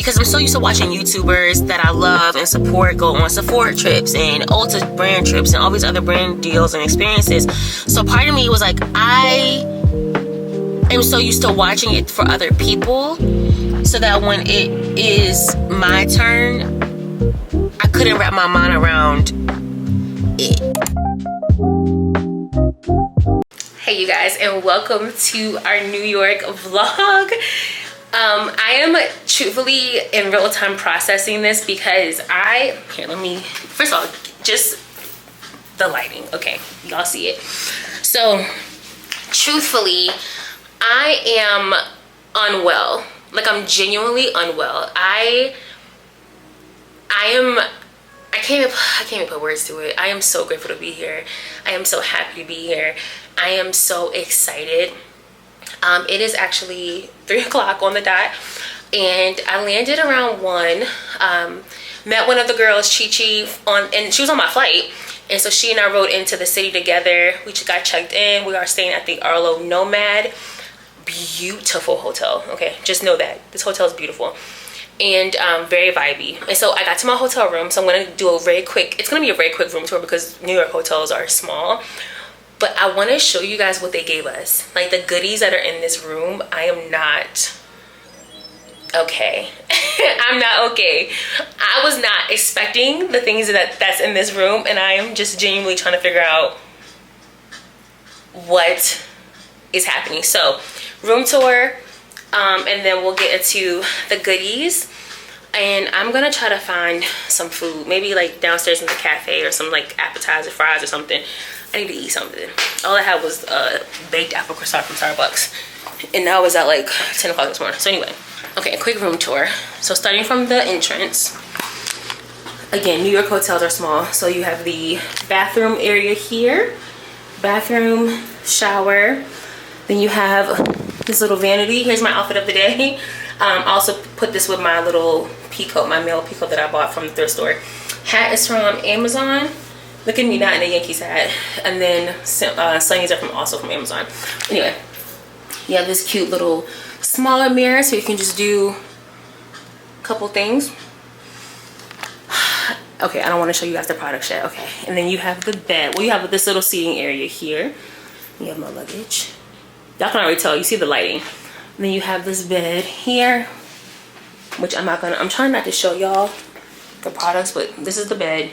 because I'm so used to watching YouTubers that I love and support go on Sephora trips and Ulta brand trips and all these other brand deals and experiences. So part of me was like, I am so used to watching it for other people, so that when it is my turn, I couldn't wrap my mind around it. Hey you guys, and welcome to our New York vlog. I am truthfully in real time processing this because first of all, just the lighting, okay, y'all see it. So truthfully, I am unwell. Like, I'm genuinely unwell. I can't even put words to it. I am so grateful to be here. I am so happy to be here. I am so excited. It is actually 3 o'clock on the dot, and I landed around 1. Met one of the girls, Chi, and she was on my flight, and so she and I rode into the city together. We just got checked in. We are staying at the Arlo Nomad. Beautiful hotel. Okay, just know that this hotel is beautiful and very vibey. And so I got to my hotel room, so I'm gonna do it's gonna be a very quick room tour because New York hotels are small. But I want to show you guys what they gave us. Like, the goodies that are in this room. I am not okay. I'm not okay. I was not expecting the things that's in this room, and I am just genuinely trying to figure out what is happening. So, room tour, and then we'll get into the goodies. And I'm gonna try to find some food, maybe like downstairs in the cafe or some like appetizer fries or something. I need to eat something. All I had was baked apple croissant from Starbucks, and now it's at like 10 o'clock this morning. So anyway, okay, a quick room tour. So starting from the entrance, again, New York hotels are small, so you have the bathroom area here, bathroom, shower. Then you have this little vanity. Here's my outfit of the day. I also put this with my little peacoat, my male peacoat that I bought from the thrift store. Hat is from Amazon. Look at me, not in a Yankees hat. And then sunnies are also from Amazon. Anyway, you have this cute little smaller mirror, so you can just do a couple things. Okay, I don't want to show you guys the products yet. Okay, and then you have the bed. Well, you have this little seating area here. You have my luggage. Y'all can already tell, you see the lighting. And then you have this bed here, which I'm trying not to show y'all the products, but this is the bed.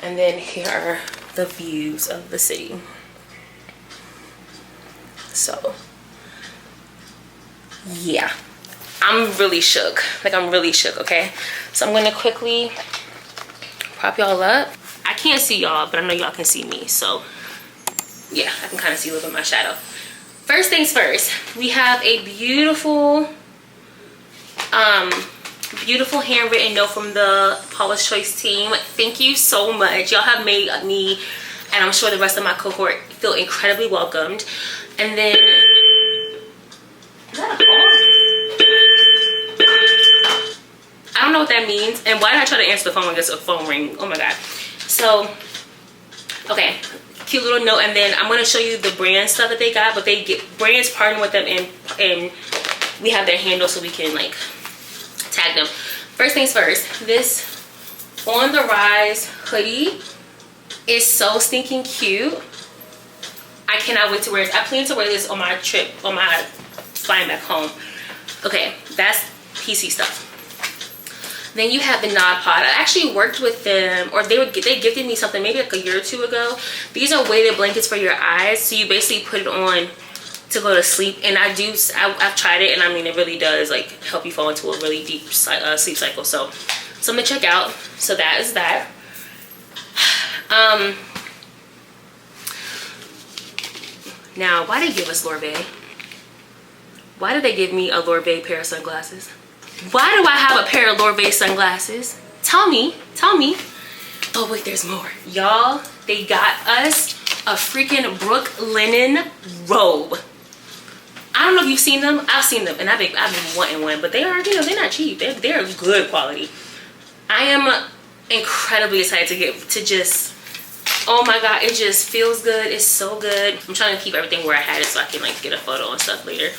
And then here are the views of the city. So, yeah, I'm really shook. Like, I'm really shook, okay? So I'm gonna quickly prop y'all up. I can't see y'all, but I know y'all can see me. So, yeah, I can kind of see a little bit of my shadow. First things first, we have a beautiful handwritten note from the Paula's Choice team. Thank you so much. Y'all have made me, and I'm sure the rest of my cohort, feel incredibly welcomed. And then, is that a call? I don't know what that means. And why did I try to answer the phone when there's a phone ring? Oh my God. So, okay. Cute little note, and then I'm going to show you the brand stuff that they got, but they get brands partner with them, and we have their handle so we can like tag them. First things first, this On the Rise hoodie is so stinking cute. I cannot wait to wear it. I plan to wear this on my trip, on my flying back home. Okay, that's PC stuff. Then you have the Nod Pod. I actually worked with them, or they gifted me something maybe like a year or two ago. These are weighted blankets for your eyes, so you basically put it on to go to sleep. And I've tried it, and I mean, it really does like help you fall into a really deep sleep cycle. So something to check out. So that is that. Now, why did they give us Lorbe? Why did they give me a Lorbe pair of sunglasses? Why do I have a pair of Lorbe sunglasses? Tell me. Oh wait, there's more. Y'all, they got us a freaking Brooklinen robe. I don't know if you've seen them. I've seen them, and I've been wanting one, but they are, you know, they're not cheap. They're good quality. I am incredibly excited to just, oh my God, it just feels good. It's so good. I'm trying to keep everything where I had it so I can like get a photo and stuff later.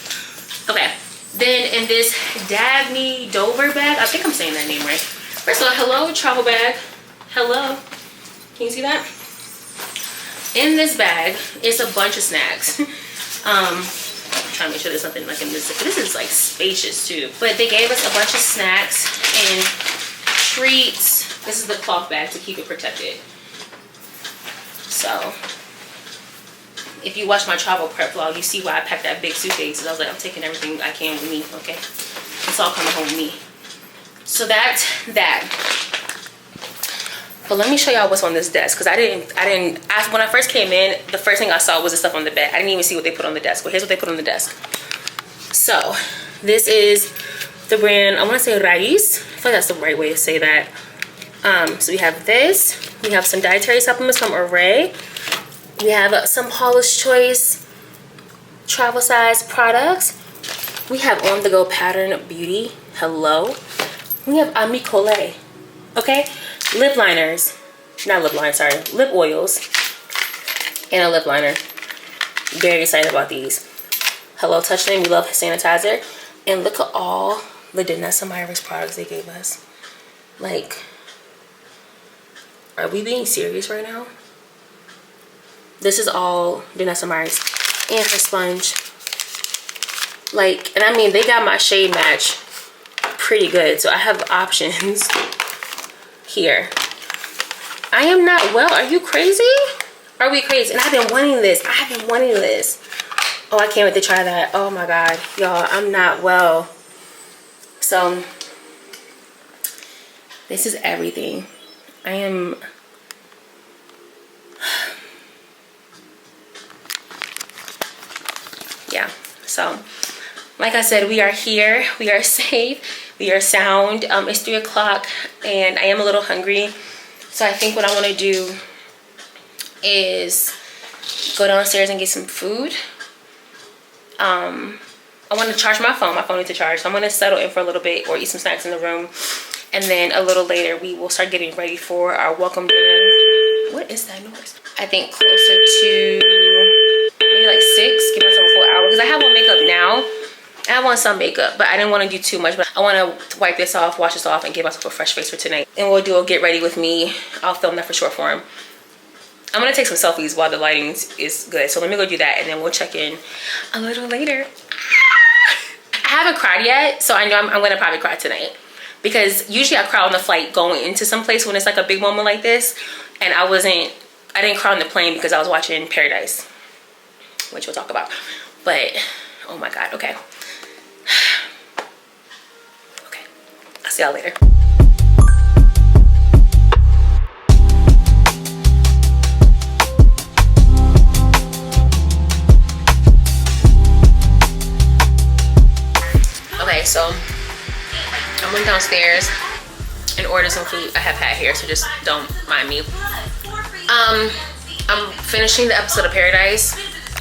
Okay, Then in this Dabney Dover bag, I think I'm saying that name right. First of all, hello, travel bag. Hello. Can you see that? In this bag is a bunch of snacks. I'm trying to make sure there's nothing like in this. This is like spacious too. But they gave us a bunch of snacks and treats. This is the cloth bag to keep it protected. So if you watch my travel prep vlog, you see why I packed that big suitcase. I was like, I'm taking everything I can with me, okay? It's all coming home with me. So that's that. But let me show y'all what's on this desk, because when I first came in, the first thing I saw was the stuff on the bed. I didn't even see what they put on the desk, but here's what they put on the desk. So this is the brand, I want to say Raiz. I feel like that's the right way to say that. So we have this. We have some dietary supplements from Array. We have some Paula's Choice travel size products. We have On The Go Pattern Beauty. Hello. We have Amicole. Okay. Lip liners. Not lip liners, sorry. Lip oils. And a lip liner. Very excited about these. Hello Touchland. We love sanitizer. And look at all the Danessa Myers products they gave us. Like, are we being serious right now? This is all Danessa Myers and her sponge. Like, and I mean, they got my shade match pretty good. So I have options here. I am not well. Are you crazy? Are we crazy? And I've been wanting this. I have been wanting this. Oh, I can't wait to try that. Oh my God. Y'all, I'm not well. So this is everything. I am... yeah, so like I said, we are here, we are safe, we are sound. It's 3 o'clock and I am a little hungry, so I think what I want to do is go downstairs and get some food. I want to charge my phone needs to charge, so I'm going to settle in for a little bit or eat some snacks in the room, and then a little later we will start getting ready for our welcome dinner. What is that noise? I think closer to maybe like 6, give myself a full hour, because I have on makeup now. I have on some makeup, but I didn't want to do too much. But I want to wipe this off, wash this off, and give myself a fresh face for tonight. And we'll do a get ready with me. I'll film that for short form. I'm gonna take some selfies while the lighting is good. So let me go do that, and then we'll check in a little later. I haven't cried yet, so I know I'm gonna probably cry tonight, because usually I cry on the flight going into some place when it's like a big moment like this. And I didn't cry on the plane because I was watching Paradise, which we'll talk about. But oh my God, okay. Okay, I'll see y'all later. Okay, so I went downstairs and ordered some food. I have had here, so just don't mind me. I'm finishing the episode of Paradise.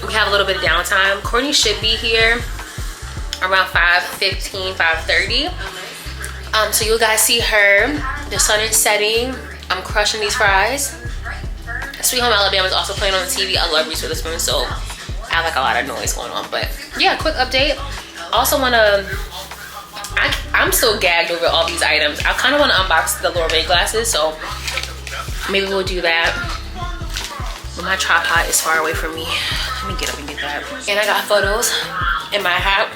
We have a little bit of downtime. Courtney should be here around 5:15, 5:30. So you guys see her. The sun is setting. I'm crushing these fries. Sweet Home Alabama is also playing on the TV. I love Reese Witherspoon, so I have like a lot of noise going on. But yeah, quick update. Also wanna, I'm still gagged over all these items. I kind of want to unbox the Lorraine glasses, so maybe we'll do that. But my tripod is far away from me. Let me get up and get that. And I got photos in my hat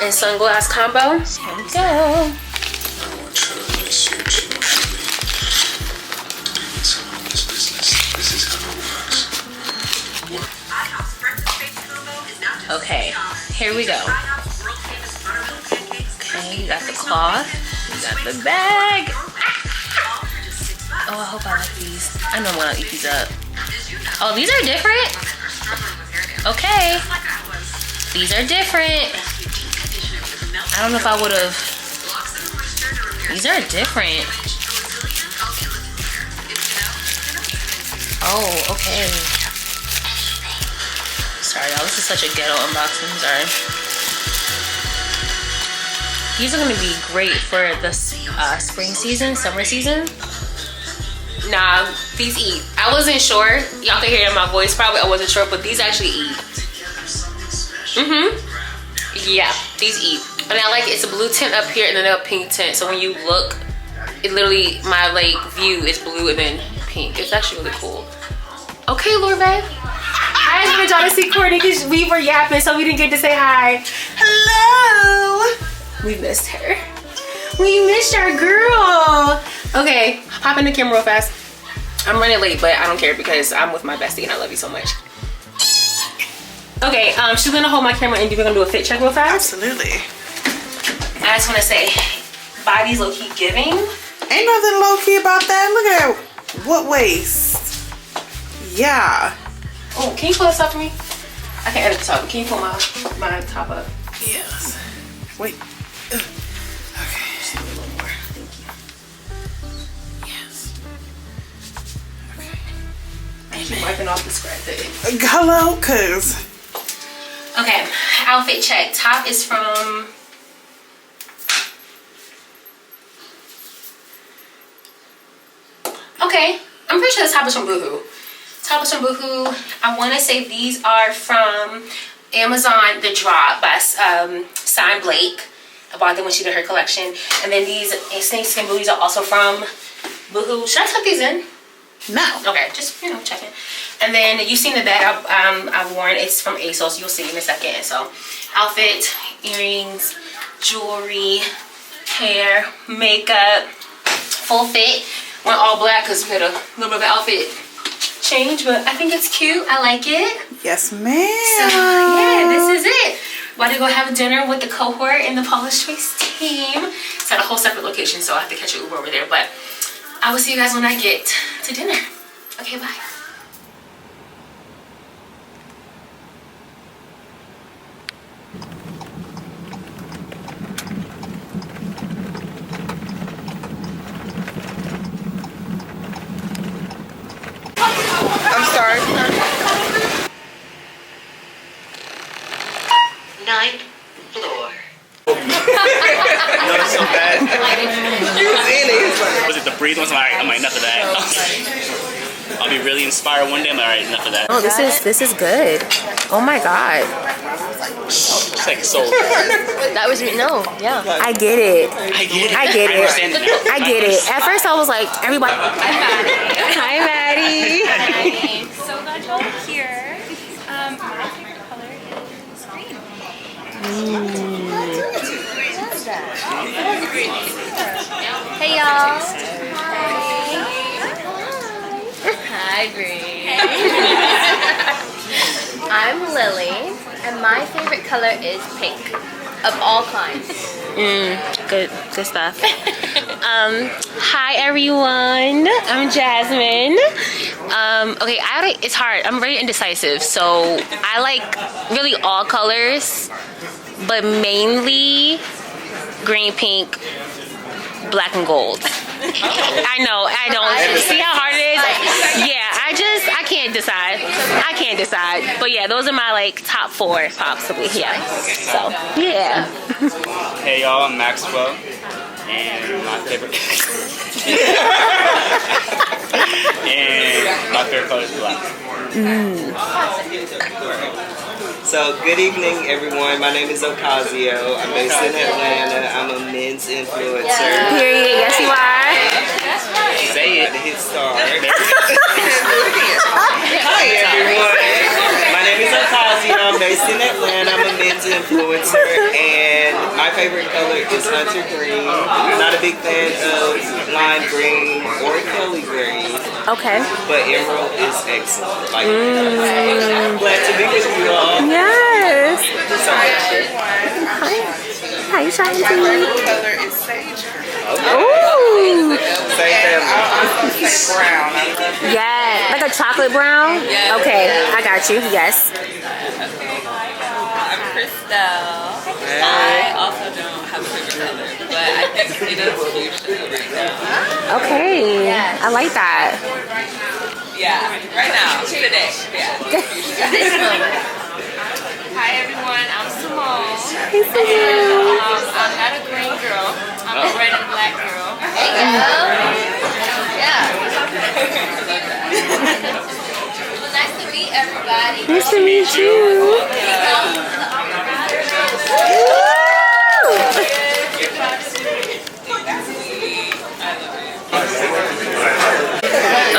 and sunglass combo. Here we go. Okay, here we go. Okay, you got the cloth, you got the bag. Oh, I hope I like these. I know I'm gonna eat these up. Oh, these are different. Okay, these are different. I don't know if I would have. These are different. Oh, okay. Sorry, y'all. This is such a ghetto unboxing. Sorry. These are going to be great for the spring season, summer season. Nah, these eat. I wasn't sure. Y'all can hear it in my voice probably. I wasn't sure, but these actually eat. Yeah, these eat. And I like it. It's a blue tint up here and then a pink tint. So when you look, it literally, my like view is blue and then pink. It's actually really cool. Okay, Lord babe. I just wanted y'all to see Courtney because we were yapping, so we didn't get to say hi. Hello. We missed her. We missed our girl. Okay, hop in the camera real fast. I'm running late, but I don't care because I'm with my bestie and I love you so much. Okay, she's gonna hold my camera and we're gonna do a fit check real fast. Absolutely. I just wanna say, body's low-key giving. Ain't nothing low-key about that. Look at what waist. Yeah. Oh, can you pull this up for me? I can't edit the top, but can you pull my top up? Yes. Wait. Okay. Just a little more, thank you. Yes. Okay. I keep wiping off the scratch thing. Hello, cuz. Okay, outfit check. Top is from... Okay, I'm pretty sure the top is from Boohoo. Top is from Boohoo. I want to say these are from Amazon The Drop by Sign Blake. I bought them when she did her collection. And then these snakeskin booties are also from Boohoo. Should I tuck these in? No. Okay, just, you know, checking. And then you've seen the bag I've worn. It's from ASOS. You'll see in a second. So, outfit, earrings, jewelry, hair, makeup, full fit. Went all black because we had a little bit of an outfit change, but I think it's cute. I like it. Yes, ma'am. So, yeah, this is it. About to go have dinner with the cohort and the Paula's Choice team. It's at a whole separate location, so I have to catch an Uber over there. But I will see you guys when I get to dinner. Okay, bye. I'm sorry. 9th floor. No, it's so bad. Was it the breathe? I'm like, enough of that. I'll be really inspired one day. I'm like, all right, enough of that. Oh, this is good. Oh my god. It's like so. That was me. No, yeah. I get it. I get it. I get it. understand it now. I get it. At first I was like, everybody. Hi, Maddie. Hi. So glad you're all here. My favorite color is green. Hey y'all. Hi, Bree. I'm Lily, and my favorite color is pink, of all kinds. Good stuff. Hi everyone. I'm Jasmine. Okay, it's hard. I'm very indecisive, so I like really all colors, but mainly green, pink, black, and gold. I know, I don't see how hard it is. Yeah, I can't decide. But yeah, those are my like top 4 possibly. Yeah. So yeah. Hey y'all, I'm Maxwell, and my favorite color is black. So, good evening, everyone. My name is Ocasio. I'm based in Atlanta. I'm a men's influencer. Period. Yes, you are. Say it. The hit star. Hi, everyone. My name is Ocasio. I'm based in Atlanta. I'm a men's influencer, and my favorite color is hunter green. I'm not a big fan of lime green or Kelly green. Okay. But emerald is excellent. Like, glad to be with you all. Yes. Hi, you trying to My favorite color is sage green. Ooh. Same family. Like brown. I love it. Yeah, like a chocolate brown? Yes. Okay, I got you. Yes. I'm Christelle. I also don't have a favorite color, but I think it is fuchsia right now. Okay. I like that. Yeah, right now, today. Yeah. Hi everyone, I'm Simone. Hey, Simone. I'm not a green girl. I'm a red and black girl. Hey girl. Yeah. Well, nice to meet everybody. Nice to meet you.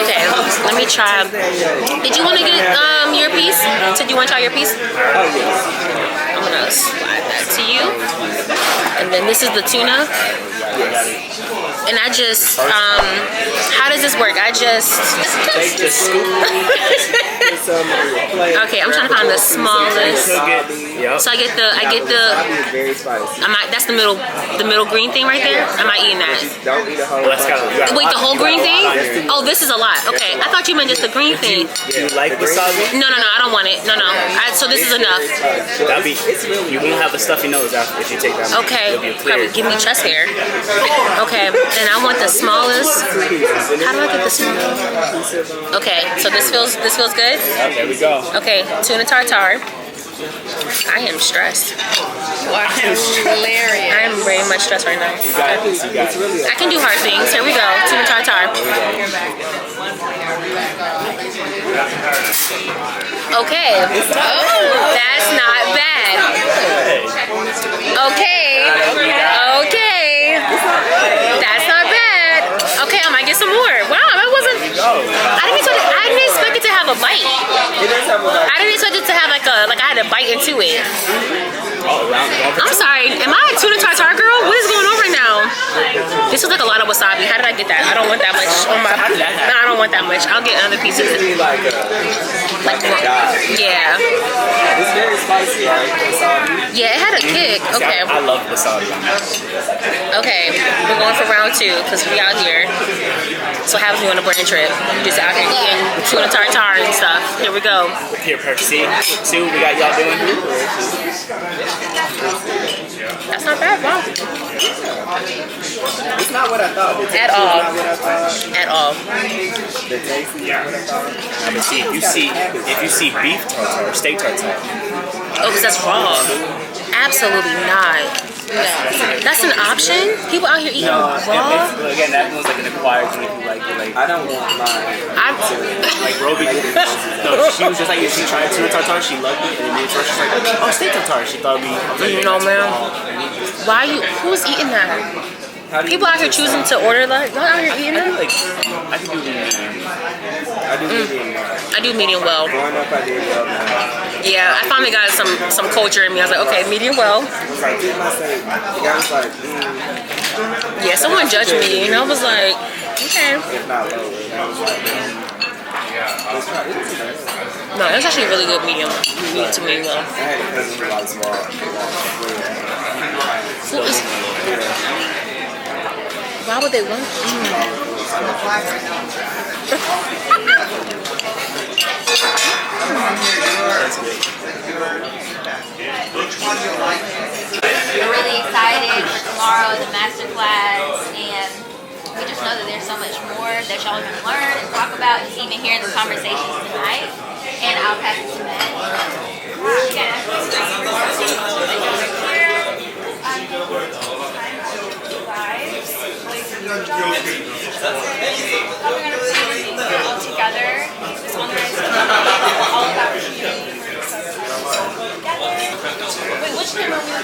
Okay, let me try. Did you want to get your piece? So do you want to try your piece? I'm gonna slide that to you. And then this is the tuna. And I just, how does this work? I just. Okay, I'm trying to find the smallest. So I get the. That's the middle green thing right there. I'm not eating that. Wait, the whole green thing? Oh, this is a lot. Okay, I thought you meant just the green thing. Do you like wasabi? No, I don't want it. No. So this is enough. You won't have the stuffy nose after if you take that. Okay, probably give me chest hair. Okay, and I want the smallest. How do I get the smallest? Okay, so this feels good. There we go. Okay, tuna tartare. I am stressed. Hilarious. I am very much stressed right now. You got it. I can do hard things. Here we go. Tuna tartare. Okay. Oh, that's not bad. Okay. That's not bad. Okay, I might get some more. Wow, that wasn't. I didn't expect it to have a bite. I didn't expect it to have like I had a bite into it. I'm sorry. Am I a tuna tartare girl? What is going on right now? This was like a lot of wasabi. How did I get that? I don't want that much on my. No, I don't want that much. I'll get another piece of it. Like yeah. It's very spicy, right? Yeah, it had a kick. Okay. I love wasabi. Okay, we're going for round 2 because we out here. So how was we on a brand trip? We just out here eating tuna tartare and stuff. Here we go. Here, see what we got y'all doing? That's not bad, wow. It's not what I thought. At all. At all. The taste is not what I thought. But see, if you see beef tartare, steak tartare. Oh, because that's raw. Absolutely not. No. That's an option? People out here eating raw? Again, that one's like an acquired drink. Like I don't want mine. Like Roby. No, she was just like, if she tried tuna tartare, she loved it. And then first she's like, oh, steak tartare. She thought we. No, man. Why you? Who's eating that? People out here choosing to order that. Y'all out here eating that? I can do medium. I do medium well. I do medium well. Growing up, I did well. Yeah, I finally got some culture in me. I was like, okay, medium well. It's like, did my steak. The guy was like, Yeah, someone judged me, and I was like, okay. if not lower. And I was like, No, it's actually really good medium to medium well. I had a cousin who likes raw. Why would they want? We're really excited for tomorrow, the masterclass, and we just know that there's so much more that y'all are going to learn and talk about, just even hearing the conversations tonight. And I'll pass it to Matt. All together. This one is all about you. Wait, which camera are we on?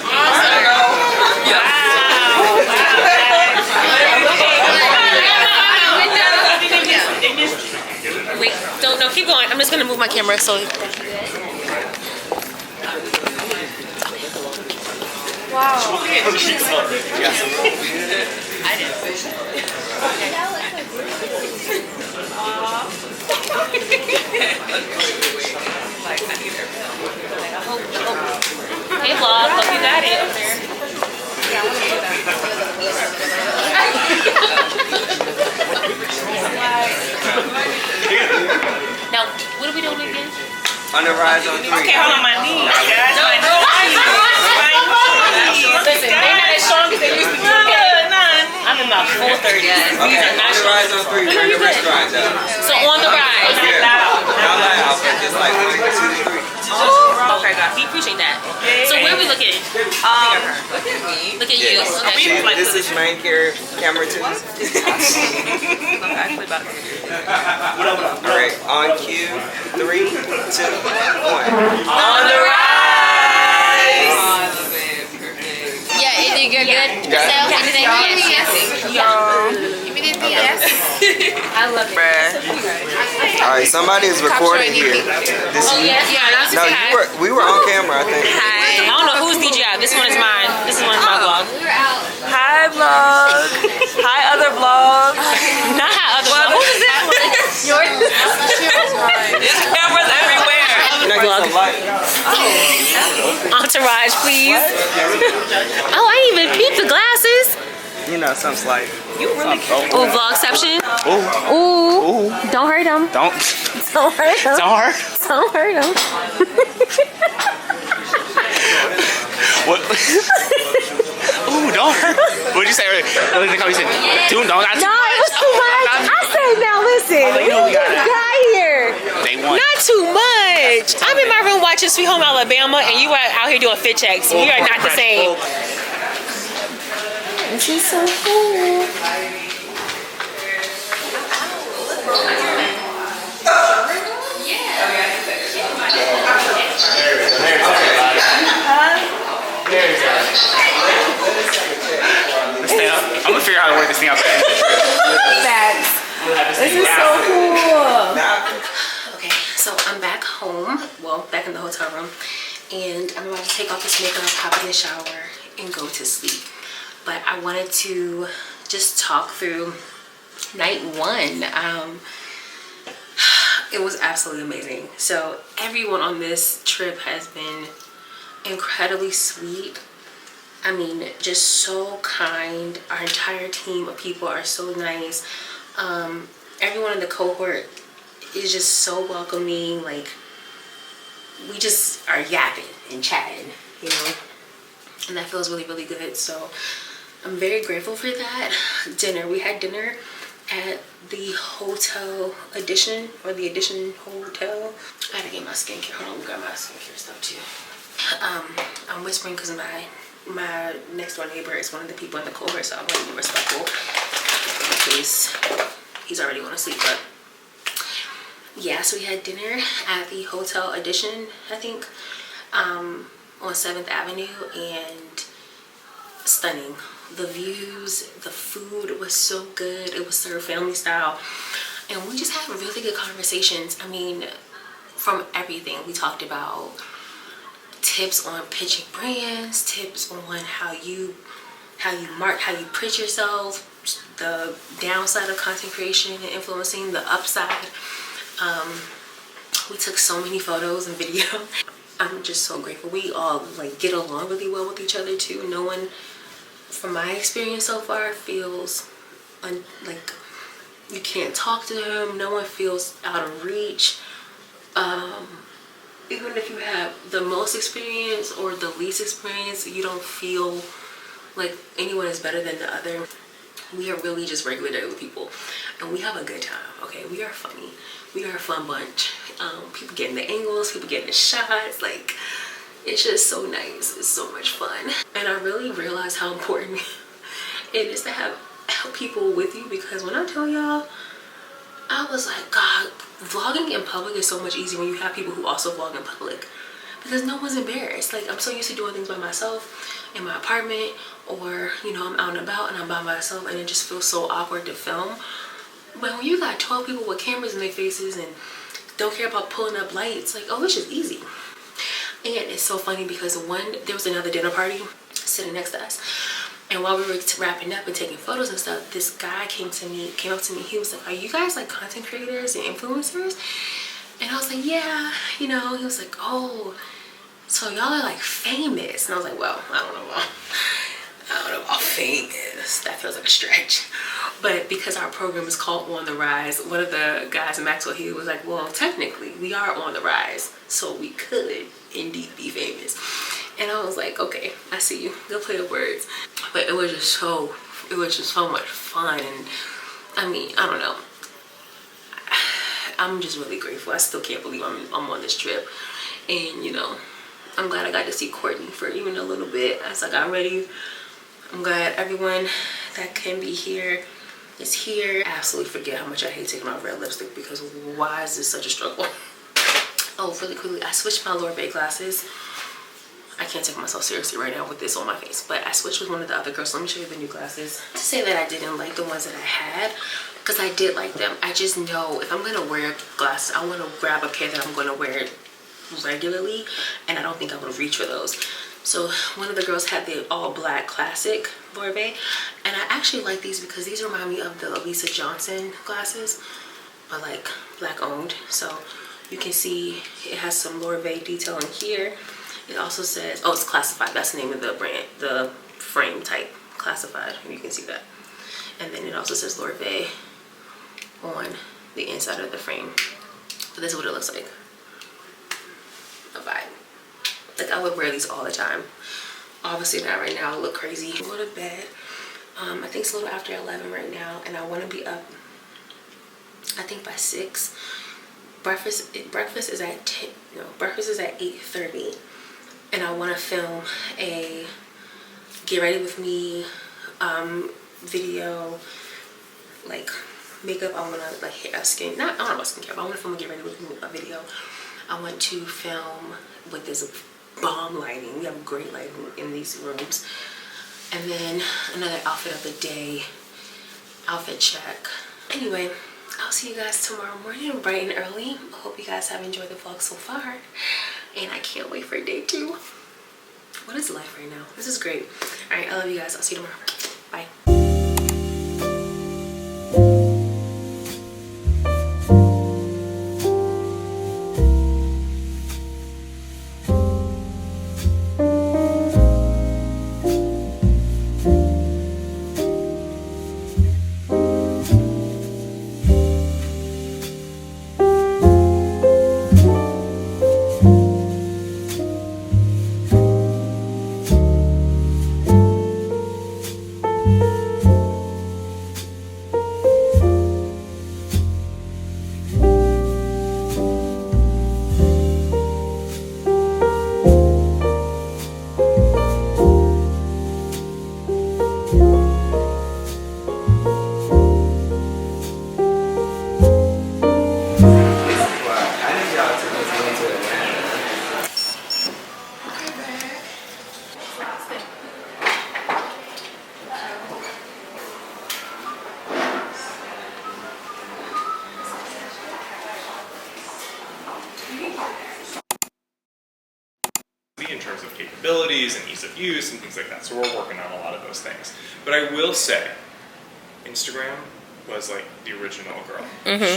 Wait, don't keep going. I'm just gonna move my camera so. Wow. I didn't. Hey vlog, hope you got it up there. Now, what are we doing again? On the rise on 3. Okay, hold on, my knees, guys. My knees. Listen, they're not as strong as they used to be. I'm in my full 30s. These Okay, are not on the strong. rise on 3. We're in the restaurant though. So on the rise. Yeah. Not loud, but just like 1, 2, 3. Oh, okay, God. We appreciate that. So where are we looking? Look at me. Look at you. Yes. Okay. And this is main camera 2. I'm actually about to do it. Alright, on cue. 3, 2, 1. On the rise. You're good? Sales, anything? Yes. Give me the yes. I love it. All right, somebody is recording here. This you? No, we were on camera, I think. I don't know who's DJ. This one is mine. This is one of my vlogs. Hi, vlog. Hi, other vlog. Not how other vlog. Who is this one? Yours? There's cameras everywhere. Vlog. Entourage, please. Oh, I didn't even peep the glasses. You know, something's like. You really cute. Ooh, vlogception. Ooh. Ooh. Don't hurt him. Don't hurt him. hurt. Don't hurt him. What? Ooh, don't hurt. What'd you say earlier? You said, dude, don't. No, it was too much. I said, now listen. We got here. They won. Not too much. I'm in my room watching Sweet Home Alabama, and you are out here doing fit checks. We are not the same. This is so cool. I'm gonna figure out how to work this thing out. This is so cool. Okay, so I'm back home. Well, back in the hotel room. And I'm about to take off this makeup, hop in the shower, and go to sleep. But I wanted to just talk through night one. It was absolutely amazing. So everyone on this trip has been incredibly sweet. I mean, just so kind. Our entire team of people are so nice. Everyone in the cohort is just so welcoming. Like, we just are yapping and chatting, you know, and that feels really, really good. So I'm very grateful for that. Dinner, we had dinner at the Hotel Edition, or the Edition Hotel. I gotta get my skincare. Hold on, we got my skincare stuff too. I'm whispering because my next door neighbor is one of the people in the cohort, so I want to be respectful in case he's already going to sleep. But yeah, so we had dinner at the Hotel Edition, I think, on 7th Avenue, and stunning. The views, the food was so good. It was served family style, and we just had really good conversations. I mean, from everything we talked about, tips on pitching brands, tips on how you pitch yourself, the downside of content creation and influencing, the upside. We took so many photos and video. I'm just so grateful. We all like get along really well with each other too. No one, from my experience so far, feels like you can't talk to them. No one feels out of reach. Even if you have the most experience or the least experience, you don't feel like anyone is better than the other. We are really just regular people, and we have a good time. Okay, we are funny. We are a fun bunch. People getting the angles, people getting the shots. Like, it's just so nice. It's so much fun, and I really realized how important it is to have people with you, because when I tell y'all, I was like, God, vlogging in public is so much easier when you have people who also vlog in public, because no one's embarrassed. Like, I'm so used to doing things by myself in my apartment, or, you know, I'm out and about and I'm by myself, and it just feels so awkward to film. But when you got 12 people with cameras in their faces and don't care about pulling up lights, like, oh, it's just easy. And it's so funny because there was another dinner party sitting next to us, and while we were wrapping up and taking photos and stuff, this guy came up to me. He was like, are you guys like content creators and influencers? And I was like, yeah, you know. He was like, oh, so y'all are like famous. And I was like, well, I don't know about famous. That feels like a stretch. But because our program is called On the Rise, one of the guys in Maxwell, he was like, well, technically we are on the rise, so we could indeed be famous. And I was like, okay, I see you. Go play with words. But it was just so much fun. And I mean, I don't know. I'm just really grateful. I still can't believe I'm on this trip. And, you know, I'm glad I got to see Courtney for even a little bit as I got ready. I'm glad everyone that can be here is here. I absolutely forget how much I hate taking off red lipstick, because why is this such a struggle? Oh, really quickly, I switched my Lower Bay glasses. I can't take myself seriously right now with this on my face. But I switched with one of the other girls. So let me show you the new glasses. To say that I didn't like the ones that I had, because I did like them. I just know if I'm gonna wear glasses, I want to grab a pair that I'm gonna wear regularly, and I don't think I would reach for those. So one of the girls had the all black classic Lorbe, and I actually like these because these remind me of the Lisa Johnson glasses, but like black owned. So you can see it has some Lorbe detail in here. It also says, oh, it's classified. That's the name of the brand, the frame type, classified. You can see that. And then it also says Lorbe on the inside of the frame. But this is what it looks like. A vibe. Like I would wear these all the time. Obviously not right now. I look crazy. Go to bed. I think it's a little after 11 right now, and I want to be up, I think by 6. Breakfast is at 10. No, breakfast is at 8:30. And I want to film a get ready with me video, like makeup. I want to like skin, not, I don't know about skincare, but I want to film a get ready with me a video. I want to film with this bomb lighting. We have great lighting in these rooms. And then another outfit of the day, outfit check. Anyway, I'll see you guys tomorrow morning bright and early. I hope you guys have enjoyed the vlog so far. And I can't wait for day 2. What is life right now? This is great. All right, I love you guys. I'll see you tomorrow. Bye. In terms of capabilities and ease of use and things like that. So we're working on a lot of those things. But I will say, Instagram was like the original girl.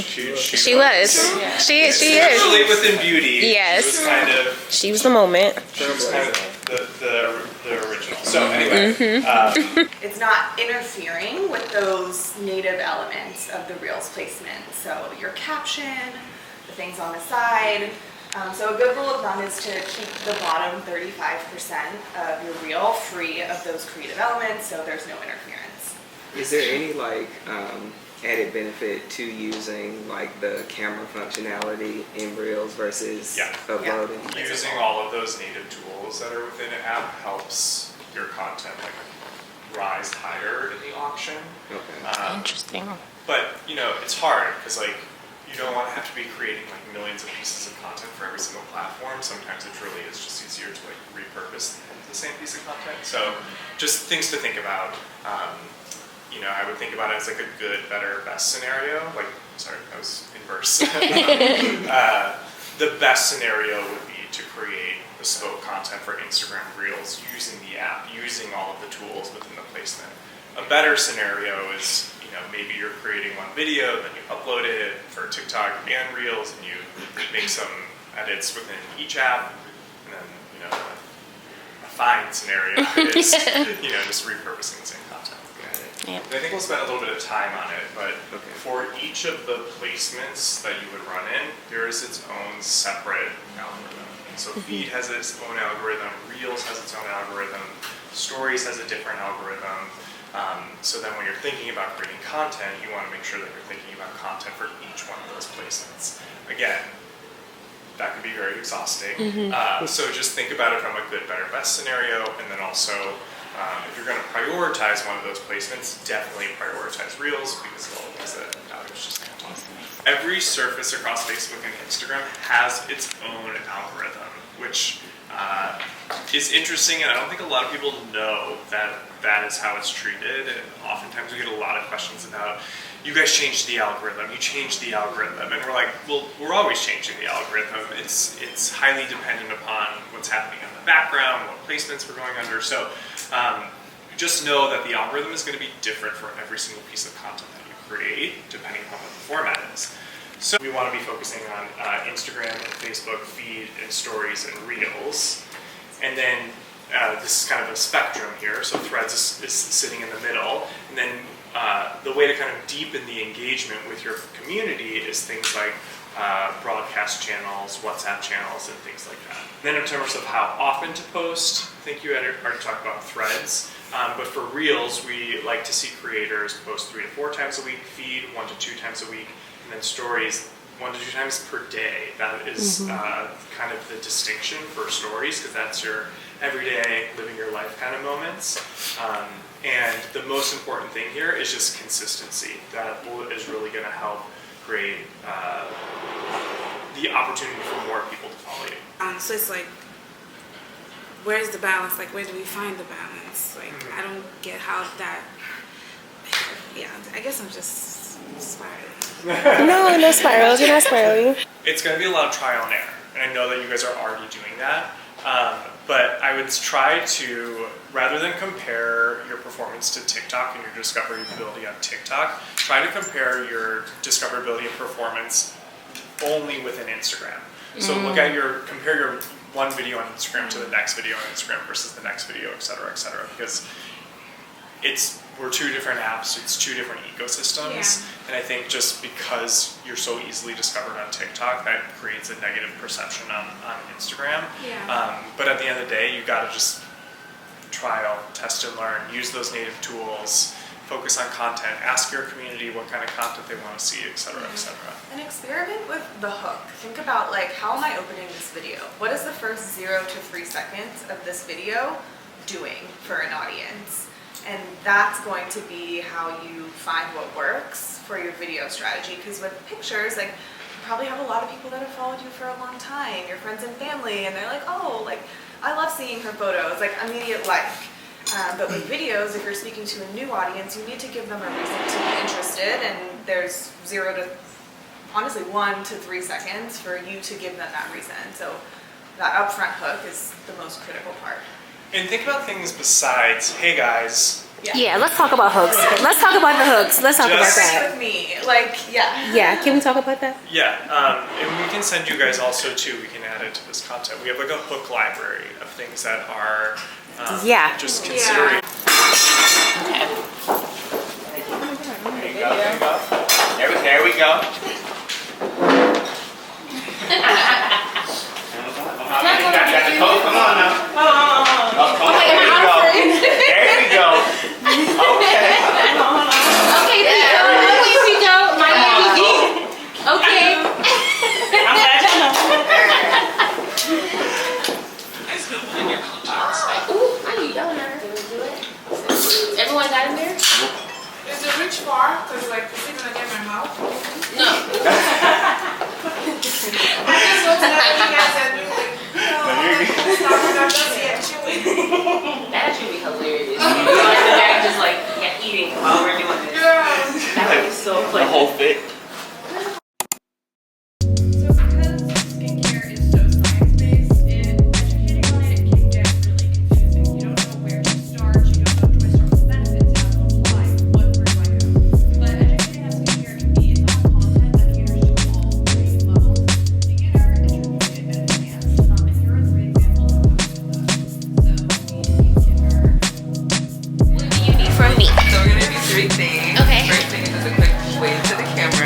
She was. She is. Especially within beauty. Yes. She was kind of. She was the moment. She was kind of the original. So anyway. It's not interfering with those native elements of the Reels placement. So your caption, the things on the side. So a good rule of thumb is to keep the bottom 35% of your reel free of those creative elements, so there's no interference. Is there any like added benefit to using like the camera functionality in Reels versus uploading? Yeah. Using all of those native tools that are within an app helps your content like rise higher in the auction. Okay. Interesting. But you know, it's hard because like you don't want to have to be creating like millions of pieces of content for every single platform. Sometimes it really is just easier to like repurpose the same piece of content. So just things to think about. You know, I would think about it as like a good, better, best scenario. Like, sorry, that was inverse. The best scenario would be to create bespoke content for Instagram Reels using the app, using all of the tools within the placement. A better scenario is, you know, maybe you're creating one video, then you upload it for TikTok and Reels, and you make some edits within each app, and then, you know, a fine scenario is, you know, just repurposing the same content. Yep. I think we'll spend a little bit of time on it, but for each of the placements that you would run in, there is its own separate algorithm. So Feed has its own algorithm, Reels has its own algorithm, Stories has a different algorithm. So then when you're thinking about creating content, you want to make sure that you're thinking about content for each one of those placements. Again, that could be very exhausting. So just think about it from a good, better, best scenario, and then also if you're going to prioritize one of those placements, definitely prioritize Reels because of all the things that Alex was just talking about. Every surface across Facebook and Instagram has its own algorithm, which is interesting, and I don't think a lot of people know that that is how it's treated. And oftentimes we get a lot of questions about, you guys changed the algorithm, you changed the algorithm, and we're like, well, we're always changing the algorithm. It's highly dependent upon what's happening in the background, what placements we're going under. So just know that the algorithm is going to be different for every single piece of content that you create, depending on what the format is. So we want to be focusing on Instagram and Facebook feed and stories and reels. And then this is kind of a spectrum here. So Threads is sitting in the middle. And then the way to kind of deepen the engagement with your community is things like broadcast channels, WhatsApp channels, and things like that. Then in terms of how often to post, I think you had already talked about Threads. But for Reels, we like to see creators post 3 to 4 times a week, feed 1 to 2 times a week, and then stories 1 to 2 times per day. That is kind of the distinction for stories, because that's your everyday, living your life kind of moments. And the most important thing here is just consistency. That is really going to help create the opportunity for more people to follow you. So it's like, where's the balance? Like, where do we find the balance? Like, I don't get how that. Yeah, I guess I'm just spiraling. No spirals. You're not spiraling. It's going to be a lot of trial and error, and I know that you guys are already doing that. But I would try to, rather than compare your performance to TikTok and your discoverability on TikTok, try to compare your discoverability and performance only within Instagram. So compare your one video on Instagram to the next video on Instagram versus the next video, et cetera, because we're 2 different apps, it's 2 different ecosystems, and I think just because you're so easily discovered on TikTok, that creates a negative perception on Instagram. But at the end of the day, you gotta just trial, test and learn, use those native tools, focus on content, ask your community what kind of content they want to see, et cetera, et cetera. And experiment with the hook. Think about, like, how am I opening this video? What is the first 0 to 3 seconds of this video doing for an audience? And that's going to be how you find what works for your video strategy. Because with pictures, like, you probably have a lot of people that have followed you for a long time, your friends and family, and they're like, oh, like, I love seeing her photos, like, immediate like. But with videos, if you're speaking to a new audience, you need to give them a reason to be interested, and there's 0 to, honestly, 1 to 3 seconds for you to give them that reason. So that upfront hook is the most critical part. And think about things besides, hey guys. Yeah, let's talk about hooks. Let's talk about the hooks. Let's talk about that. With me, like, Yeah, can we talk about that? Yeah, and we can send you guys also too, we can add it to this content. We have like a hook library of things that are just considering. There you go, there you go. There we go. You got the code, come on now. Oh, there we go. There we go. Okay. Okay, here we go. My MVP. Okay. I'm glad y'all know. Ooh, I need donuts. Everyone got in there? Is it rich far? Because, like, is it going to get my mouth? No. I just looked at you guys and you like, That actually be hilarious. You're just like eating while we're doing this. That would be so funny. The whole fit. So because skincare is so science-based, educating on it can get really confusing. You don't know where to start, you don't know where to start with benefits, how to apply, where do I go? But educating on skincare can be a content that caters to all 3 levels: beginner, intermediate, and advanced. And here are 3 examples of what we do. So we give her. What do you need from me? So we're gonna do 3 things. Okay. First thing is just a quick wave to the camera.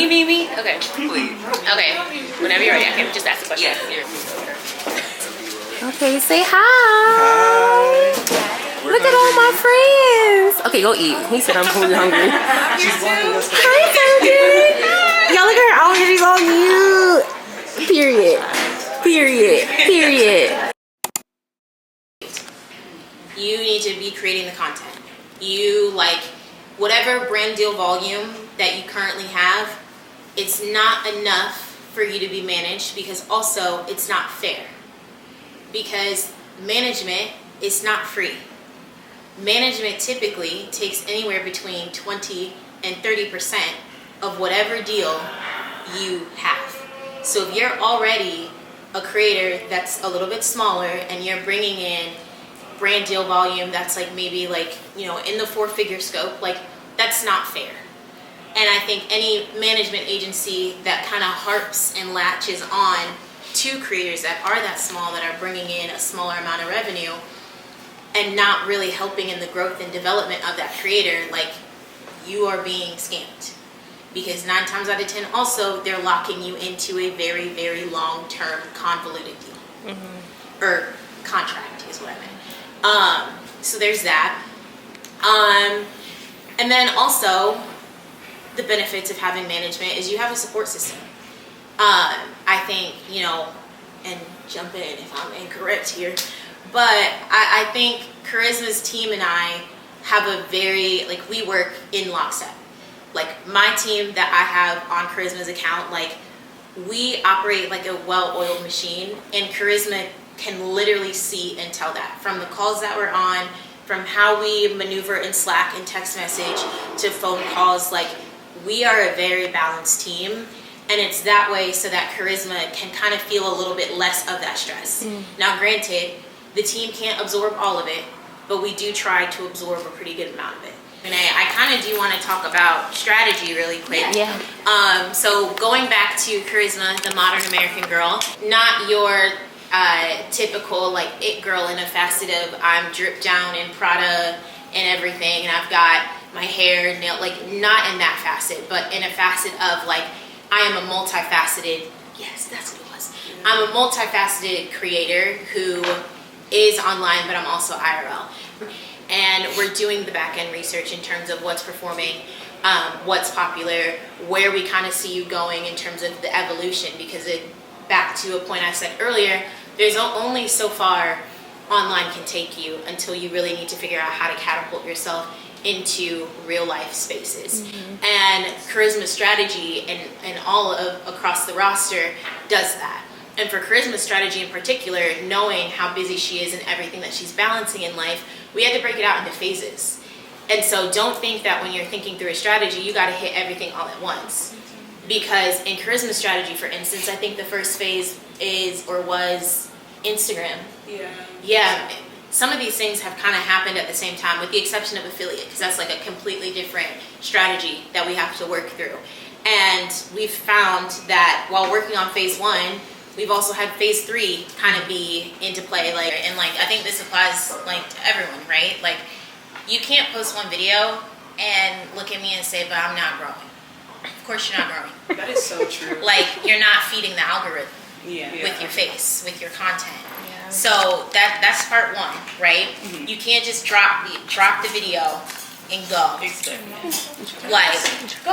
Me? Okay. Please. Okay. Whenever you're ready, I can just ask a question. Yes. Okay, say hi. Look at all my friends. Okay, go eat. He said I'm really hungry. Hi, Sergeant. Y'all look at her. Oh, she's all cute. Period. You need to be creating the content. You whatever brand deal volume that you currently have, it's not enough for you to be managed, because also it's not fair. Because management is not free. Management typically takes anywhere between 20 and 30% of whatever deal you have. So if you're already a creator that's a little bit smaller and you're bringing in brand deal volume that's maybe in the 4-figure scope, that's not fair. And I think any management agency that kind of harps and latches on to creators that are that small, that are bringing in a smaller amount of revenue and not really helping in the growth and development of that creator, you are being scammed. Because 9 times out of 10 also, they're locking you into a very, very long-term convoluted deal. Or contract is what I meant. So there's that. And then also, the benefits of having management is you have a support system. I think, and jump in if I'm incorrect here, but I think Charisma's team and I have a very, we work in lockstep. My team that I have on Charisma's account, we operate like a well-oiled machine, and Charisma can literally see and tell that from the calls that we're on, from how we maneuver in Slack and text message to phone calls. We are a very balanced team, and it's that way so that Charisma can kind of feel a little bit less of that stress. Now granted, the team can't absorb all of it, but we do try to absorb a pretty good amount of it. And I kind of do want to talk about strategy really quick. Yeah. So going back to Charisma, the modern American girl, not your typical it girl in a facet of I'm dripped down in Prada and everything, and I've got my hair nailed, not in that facet, but in a facet of I am a multifaceted, yes, that's what it was. I'm a multifaceted creator who is online, but I'm also IRL. And we're doing the back end research in terms of what's performing, what's popular, where we kind of see you going in terms of the evolution, because back to a point I said earlier, there's only so far online can take you until you really need to figure out how to catapult yourself into real life spaces. And Charisma strategy and all across the roster does that. And for Charisma strategy in particular, knowing how busy she is and everything that she's balancing in life, we had to break it out into phases. And so don't think that when you're thinking through a strategy, you got to hit everything all at once. Because in Charisma strategy, for instance, I think the first phase was Instagram. Yeah. Some of these things have kind of happened at the same time, with the exception of affiliate, because that's a completely different strategy that we have to work through. And we've found that while working on phase 1, we've also had phase 3 kind of be into play. And I think this applies to everyone, right? You can't post one video and look at me and say, but I'm not growing. Of course you're not growing. That is so true. You're not feeding the algorithm with your face, with your content. So that's part 1, right? You can't just drop the video and go. Go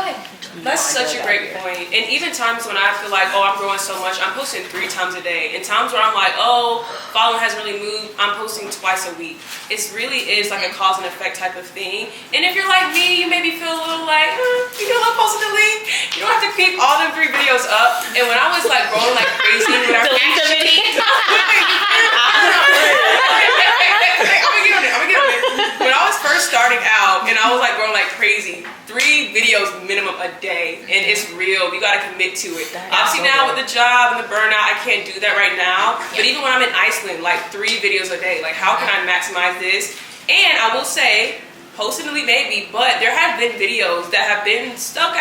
ahead. That's such a great point. And even times when I feel I'm growing so much, I'm posting 3 times a day. And times where I'm following hasn't really moved, I'm posting twice a week. It really is a cause and effect type of thing. And if you're like me, you maybe feel a little I'm posting the link. You don't have to keep all them 3 videos up. And when I was growing crazy, when I Delete the video. I'm gonna get on it. When I was first starting out and I was growing crazy, 3 videos minimum a day, and it's real. You gotta commit to it. Obviously now with the job and the burnout, I can't do that right now. But even when I'm in Iceland, 3 videos a day. How can I maximize this? And I will say, posting delete maybe, but there have been videos that have been stuck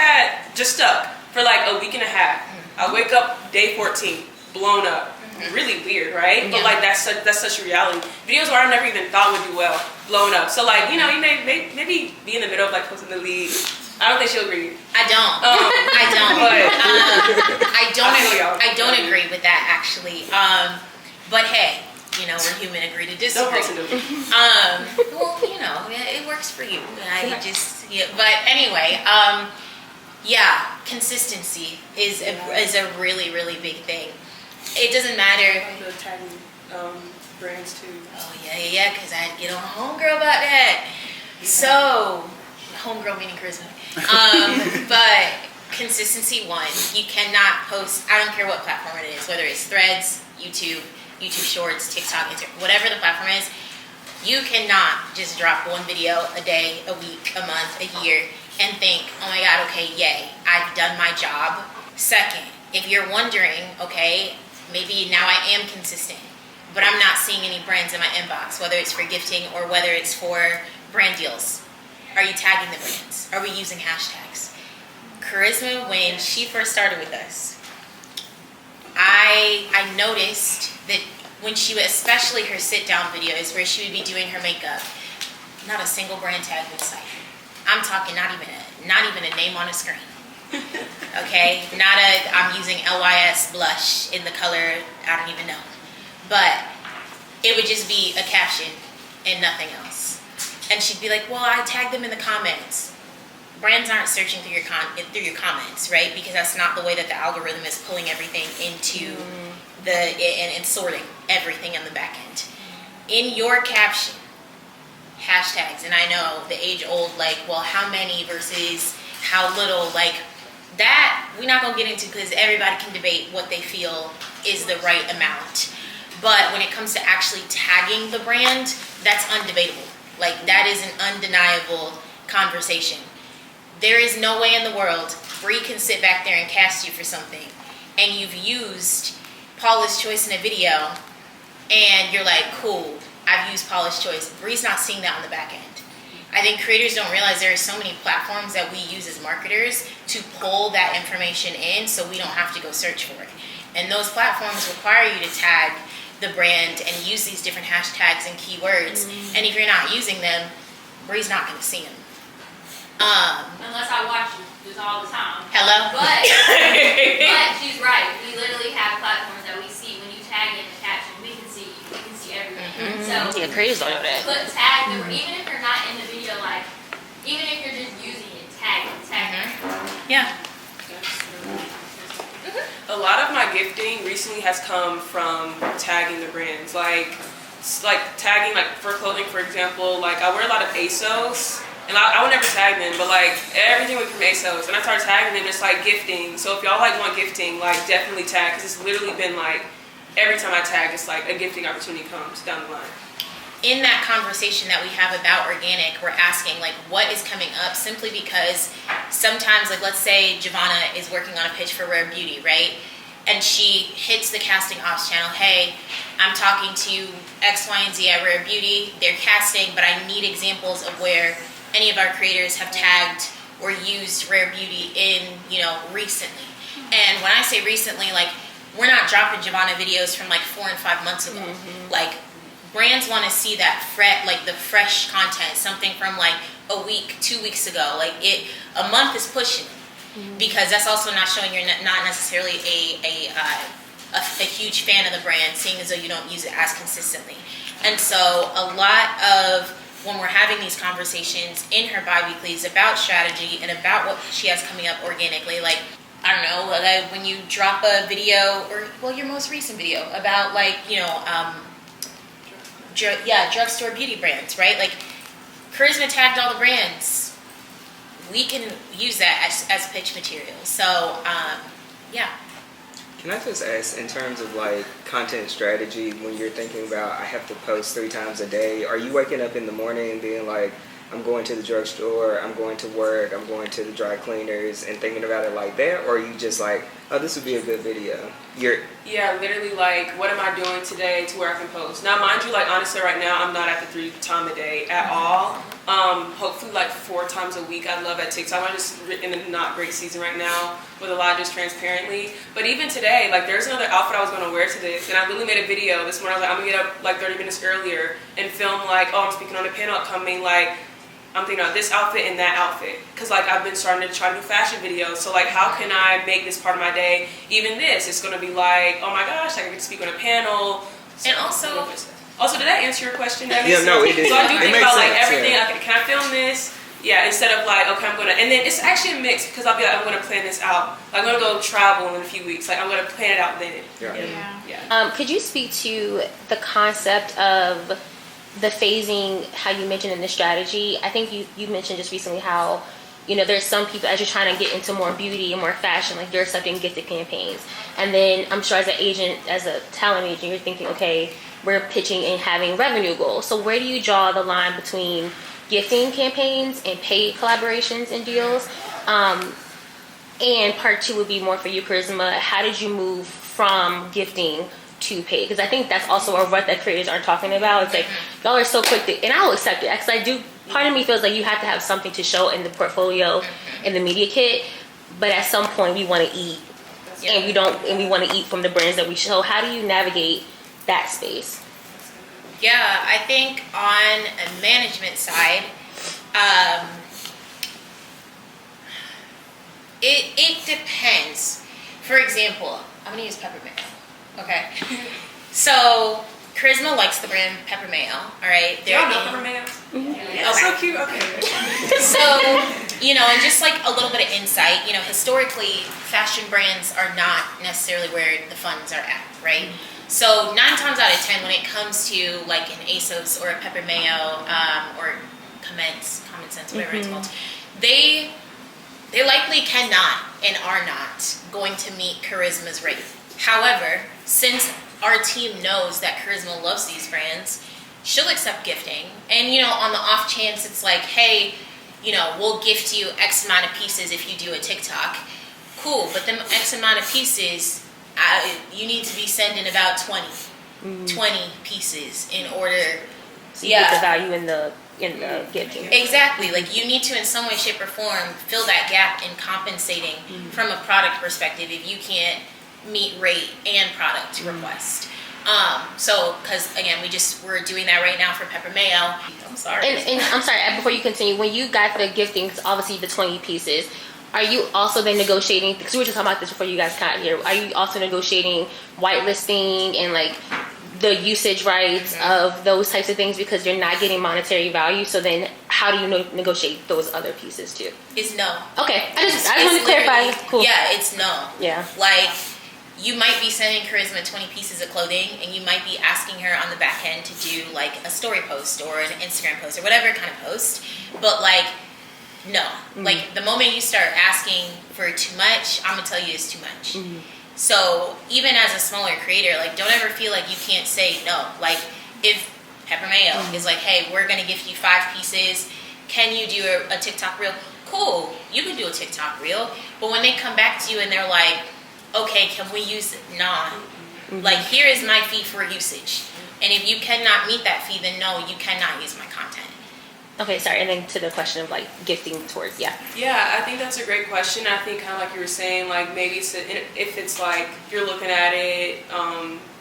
for a week and a half. I wake up day 14, blown up. Really weird, right? But that's such a reality. Videos where I never even thought would do well, blowing up. So you may maybe be in the middle of posting the lead, I don't think she'll agree. I don't. I don't. I don't agree with that actually. But hey, you know, we're human. Agree to disagree. Well, you know, it works for you. But anyway, yeah, consistency is a really, really big thing. It doesn't matter. The tagging brands too. Oh yeah, because I had to get on homegirl about that. So, homegirl meaning charisma. But consistency one, you cannot post, I don't care what platform it is, whether it's Threads, YouTube Shorts, TikTok, Instagram, whatever the platform is, you cannot just drop one video a day, a week, a month, a year, and think, oh my God, okay, yay, I've done my job. Second, if you're wondering, okay, maybe now I am consistent, but I'm not seeing any brands in my inbox, whether it's for gifting or whether it's for brand deals. Are you tagging the brands? Are we using hashtags? Charisma, when she first started with us, I noticed that when she would, especially her sit-down videos where she would be doing her makeup, not a single brand tag would cite. I'm talking not even a name on a screen. Okay, I'm using LYS blush in the color, I don't even know. But it would just be a caption and nothing else. And she'd be like, well, I tagged them in the comments. Brands aren't searching through your comments, right? Because that's not the way that the algorithm is pulling everything into and sorting everything in the back end. In your caption, hashtags, and I know the age-old, like, well, how many versus how little, like, that we're not going to get into because everybody can debate what they feel is the right amount. But when it comes to actually tagging the brand, that's undebatable. Like, that is an undeniable conversation. There is no way in the world Bree can sit back there and cast you for something and you've used Paula's Choice in a video and you're like, cool, I've used Paula's Choice. Bree's not seeing that on the back end. I think creators don't realize there are so many platforms that we use as marketers to pull that information in so we don't have to go search for it. And those platforms require you to tag the brand and use these different hashtags and keywords. And if you're not using them, Bree's not going to see them. Unless I watch this all the time. Hello? But she's right. We literally have platforms that we see when you tag in the caption. We can see everything. So Yeah, creators don't know that. put tag the, even if you're not in the video, like even if you're just using it, tag it. Yeah. A lot of my gifting recently has come from tagging the brands, like tagging, like for clothing, for example. Like I wear a lot of ASOS, and I would never tag them, but like everything would be from ASOS, and I started tagging them just like gifting. So if y'all like want gifting, like definitely tag, because it's literally been like every time I tag, it's like a gifting opportunity comes down the line. In that conversation that we have about organic, we're asking like what is coming up, simply because sometimes, like let's say Giovanna is working on a pitch for Rare Beauty, right? And she hits the casting ops channel. Hey, I'm talking to X, Y, and Z at Rare Beauty. They're casting, but I need examples of where any of our creators have tagged or used Rare Beauty in, recently. And when I say recently, like we're not dropping Giovanna videos from like 4 and 5 months ago. Like brands want to see that the fresh content, something from like a week, 2 weeks ago. Like a month is pushing, because that's also not showing you're not necessarily a huge fan of the brand, seeing as though you don't use it as consistently. And so a lot of when we're having these conversations in her bi-weeklies about strategy and about what she has coming up organically, like I don't know, like when you drop a video, or your most recent video about like drugstore beauty brands, right? Like Charisma tagged all the brands. We can use that as pitch material. So yeah. Can I just ask, in terms of like content strategy, when you're thinking about I have to post 3 times a day, are you waking up in the morning and being like, I'm going to the drugstore, I'm going to work, I'm going to the dry cleaners, and thinking about it like that? Or are you just like, oh, this would be a good video? Yeah, literally like, what am I doing today to where I can post? Now, mind you, like honestly right now, I'm not at the 3 time a day at all. Hopefully like 4 times a week. I love at TikTok. I'm just in a not great season right now with a lot of just transparently. But even today, like there's another outfit I was going to wear to this, and I literally made a video this morning. I was like, I'm going to get up like 30 minutes earlier and film like, oh, I'm speaking on a panel upcoming, like I'm thinking about this outfit and that outfit. Because like I've been starting to try to do fashion videos. So like how can I make this part of my day? Even this, it's going to be like, oh my gosh, I get to speak on a panel. And also, did that answer your question? Yeah, no, it did. So I do think about like sense, everything. yeah. Can I film this? Yeah, instead of like, okay, I'm gonna, and then it's actually a mix because I'll be like, I'm gonna plan this out. Like, I'm gonna go travel in a few weeks. Like, I'm gonna plan it out then. Yeah. Could you speak to the concept of the phasing, how you mentioned in the strategy? I think you mentioned just recently how, you know, there's some people, as you're trying to get into more beauty and more fashion, like you're accepting gifted campaigns. And then I'm sure as an agent, as a talent agent, you're thinking, okay, we're pitching and having revenue goals. So where do you draw the line between gifting campaigns and paid collaborations and deals? And part two would be more for you, Charisma. How did you move from gifting to paid? Because I think that's also a rut that creators aren't talking about. It's like, y'all are so quick to, and I'll accept it, because I do, part of me feels like you have to have something to show in the portfolio, in the media kit, but at some point we want to eat, and we want to eat from the brands that we show. How do you navigate that space? Yeah, I think on a management side, it depends. For example, I'm gonna use pepper mayo. Okay, so Charisma likes the brand Pepper Mayo. All right, y'all know Pepper Mayo? Yeah, okay. So cute. Okay. So, you know, and just like a little bit of insight, you know, historically, fashion brands are not necessarily where the funds are at, right? So 9 times out of 10, when it comes to like an ASOS or a Pepper Mayo or Common Sense, whatever it's called, they likely cannot and are not going to meet Charisma's rate. However, since our team knows that Charisma loves these brands, she'll accept gifting. And, you know, on the off chance it's like, hey, you know, we'll gift you X amount of pieces if you do a TikTok. Cool, but them X amount of pieces, you need to be sending about 20 pieces in order. So you get the value in the gifting. Exactly. Like you need to, in some way, shape, or form, fill that gap in compensating from a product perspective if you can't meet rate and product request. So, because again, we're doing that right now for Pepper Mayo. I'm sorry. And I'm sorry, before you continue, when you got the gifting, obviously the 20 pieces, are you also then negotiating, because we were just talking about this before you guys got here, are you also negotiating whitelisting and like the usage rights of those types of things, because you're not getting monetary value? So then how do you negotiate those other pieces too? It's no. Okay, I just want to clarify. Cool. Yeah, it's no. Yeah. Like, you might be sending Charisma 20 pieces of clothing, and you might be asking her on the back end to do like a story post or an Instagram post or whatever kind of post. But like, no. Like the moment you start asking for too much, I'm gonna tell you it's too much. So even as a smaller creator, like don't ever feel like you can't say no. Like if Pepper Mayo is like, hey, we're gonna gift you 5 pieces, can you do a TikTok reel? Cool, you can do a TikTok reel. But when they come back to you and they're like, okay, can we use it? Nah. Like here is my fee for usage. And if you cannot meet that fee, then no, you cannot use my content. Okay, sorry, and then to the question of like gifting towards, Yeah, I think that's a great question. I think kind of like you were saying, like maybe if it's like you're looking at it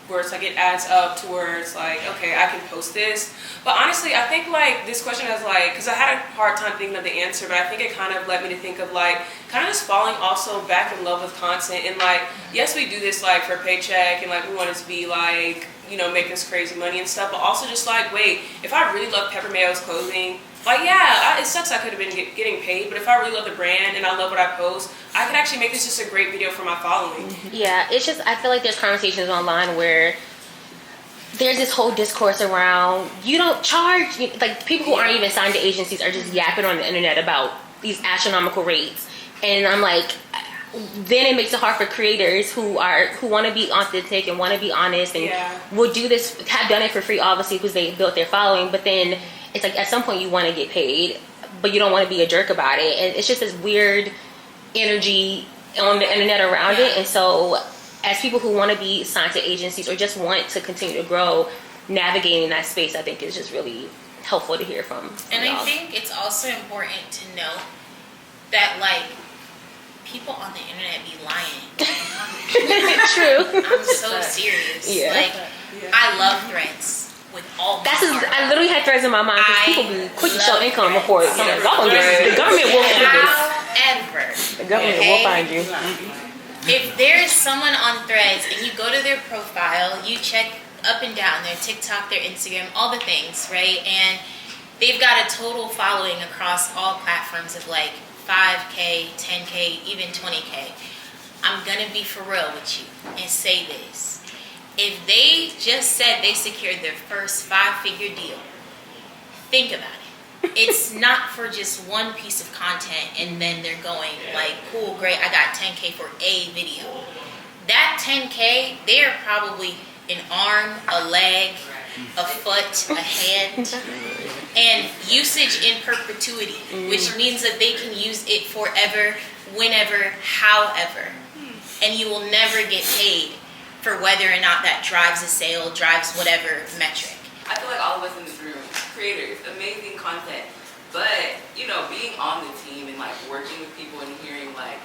where it's like it adds up to where it's like, okay, I can post this. But honestly, I think like this question is like, because I had a hard time thinking of the answer, but I think it kind of led me to think of like kind of just falling also back in love with content. And like, yes, we do this like for a paycheck and like we want it to be like, you know, make this crazy money and stuff, but also just like, wait, if I really love Pepper Mayo's clothing, like, yeah, it sucks I could have been getting paid, but if I really love the brand and I love what I post, I could actually make this just a great video for my following. Yeah, it's just, I feel like there's conversations online where there's this whole discourse around, you don't charge, like people who aren't even signed to agencies are just yapping on the internet about these astronomical rates. And I'm like, then it makes it hard for creators who want to be authentic and want to be honest and will do this, have done it for free, obviously, because they built their following, but then it's like at some point you want to get paid, but you don't want to be a jerk about it. And it's just this weird energy on the internet around it. And so as people who want to be signed to agencies or just want to continue to grow, navigating that space, I think is just really helpful to hear from And y'all. I think it's also important to note that like people on the internet be lying. True. I'm so serious. Yeah. Like I love threads with all That's just, I literally had threads in my mind because people be quick to show income reports. So I'm like, the government will do this. However, The government will find you. if there is someone on Threads and you go to their profile, you check up and down their TikTok, their Instagram, all the things, right? And they've got a total following across all platforms of like 5K, 10K, even 20K. I'm gonna be for real with you and say this. If they just said they secured their first 5-figure deal, think about it. It's not for just one piece of content and then they're going like, cool, great, I got 10K for a video. That 10K, they're probably an arm, a leg, a foot, a hand, and usage in perpetuity, which means that they can use it forever, whenever, however. And you will never get paid for whether or not that drives a sale, drives whatever metric. I feel like all of us in this room, creators, amazing content, but you know, being on the team and like working with people and hearing like,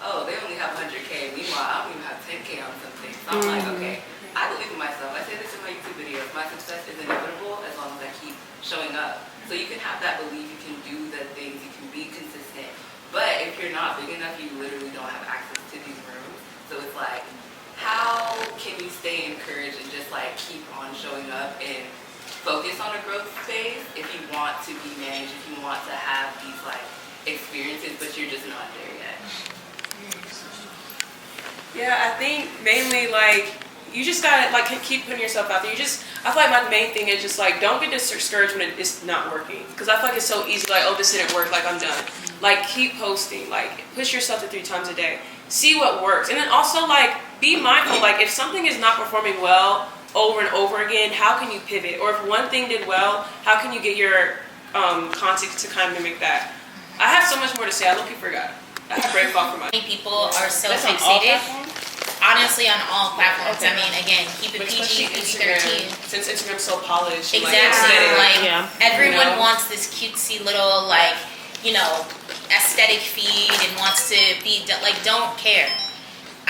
oh, they only have 100K, meanwhile I don't even have 10K on something. So I'm like, okay, I believe in myself. I say this in my YouTube videos, my success is inevitable as long as I keep showing up. So you can have that belief, you can do the things, you can be consistent, but if you're not big enough, you literally don't have access to these rooms. So it's like, how can you stay encouraged and just like keep on showing up and focus on a growth phase if you want to be managed, if you want to have these like experiences, but you're just not there yet? Yeah, I think mainly like you just gotta like keep putting yourself out there. I feel like my main thing is just like don't get discouraged when it's not working, because I feel like it's so easy like, oh, this didn't work, like I'm done. Like keep posting, like push yourself to 3 times a day, see what works, and then also like be mindful, like if something is not performing well over and over again, how can you pivot? Or if one thing did well, how can you get your content to kind of mimic that? I have so much more to say. I literally forgot. I have brain fog for my. Many people are so fixated. Honestly, on all platforms. I mean, again, keep it PG, PG-13. Since Instagram's so polished. Exactly. Like everyone wants this cutesy little, like, you know, aesthetic feed and wants to be, like, don't care.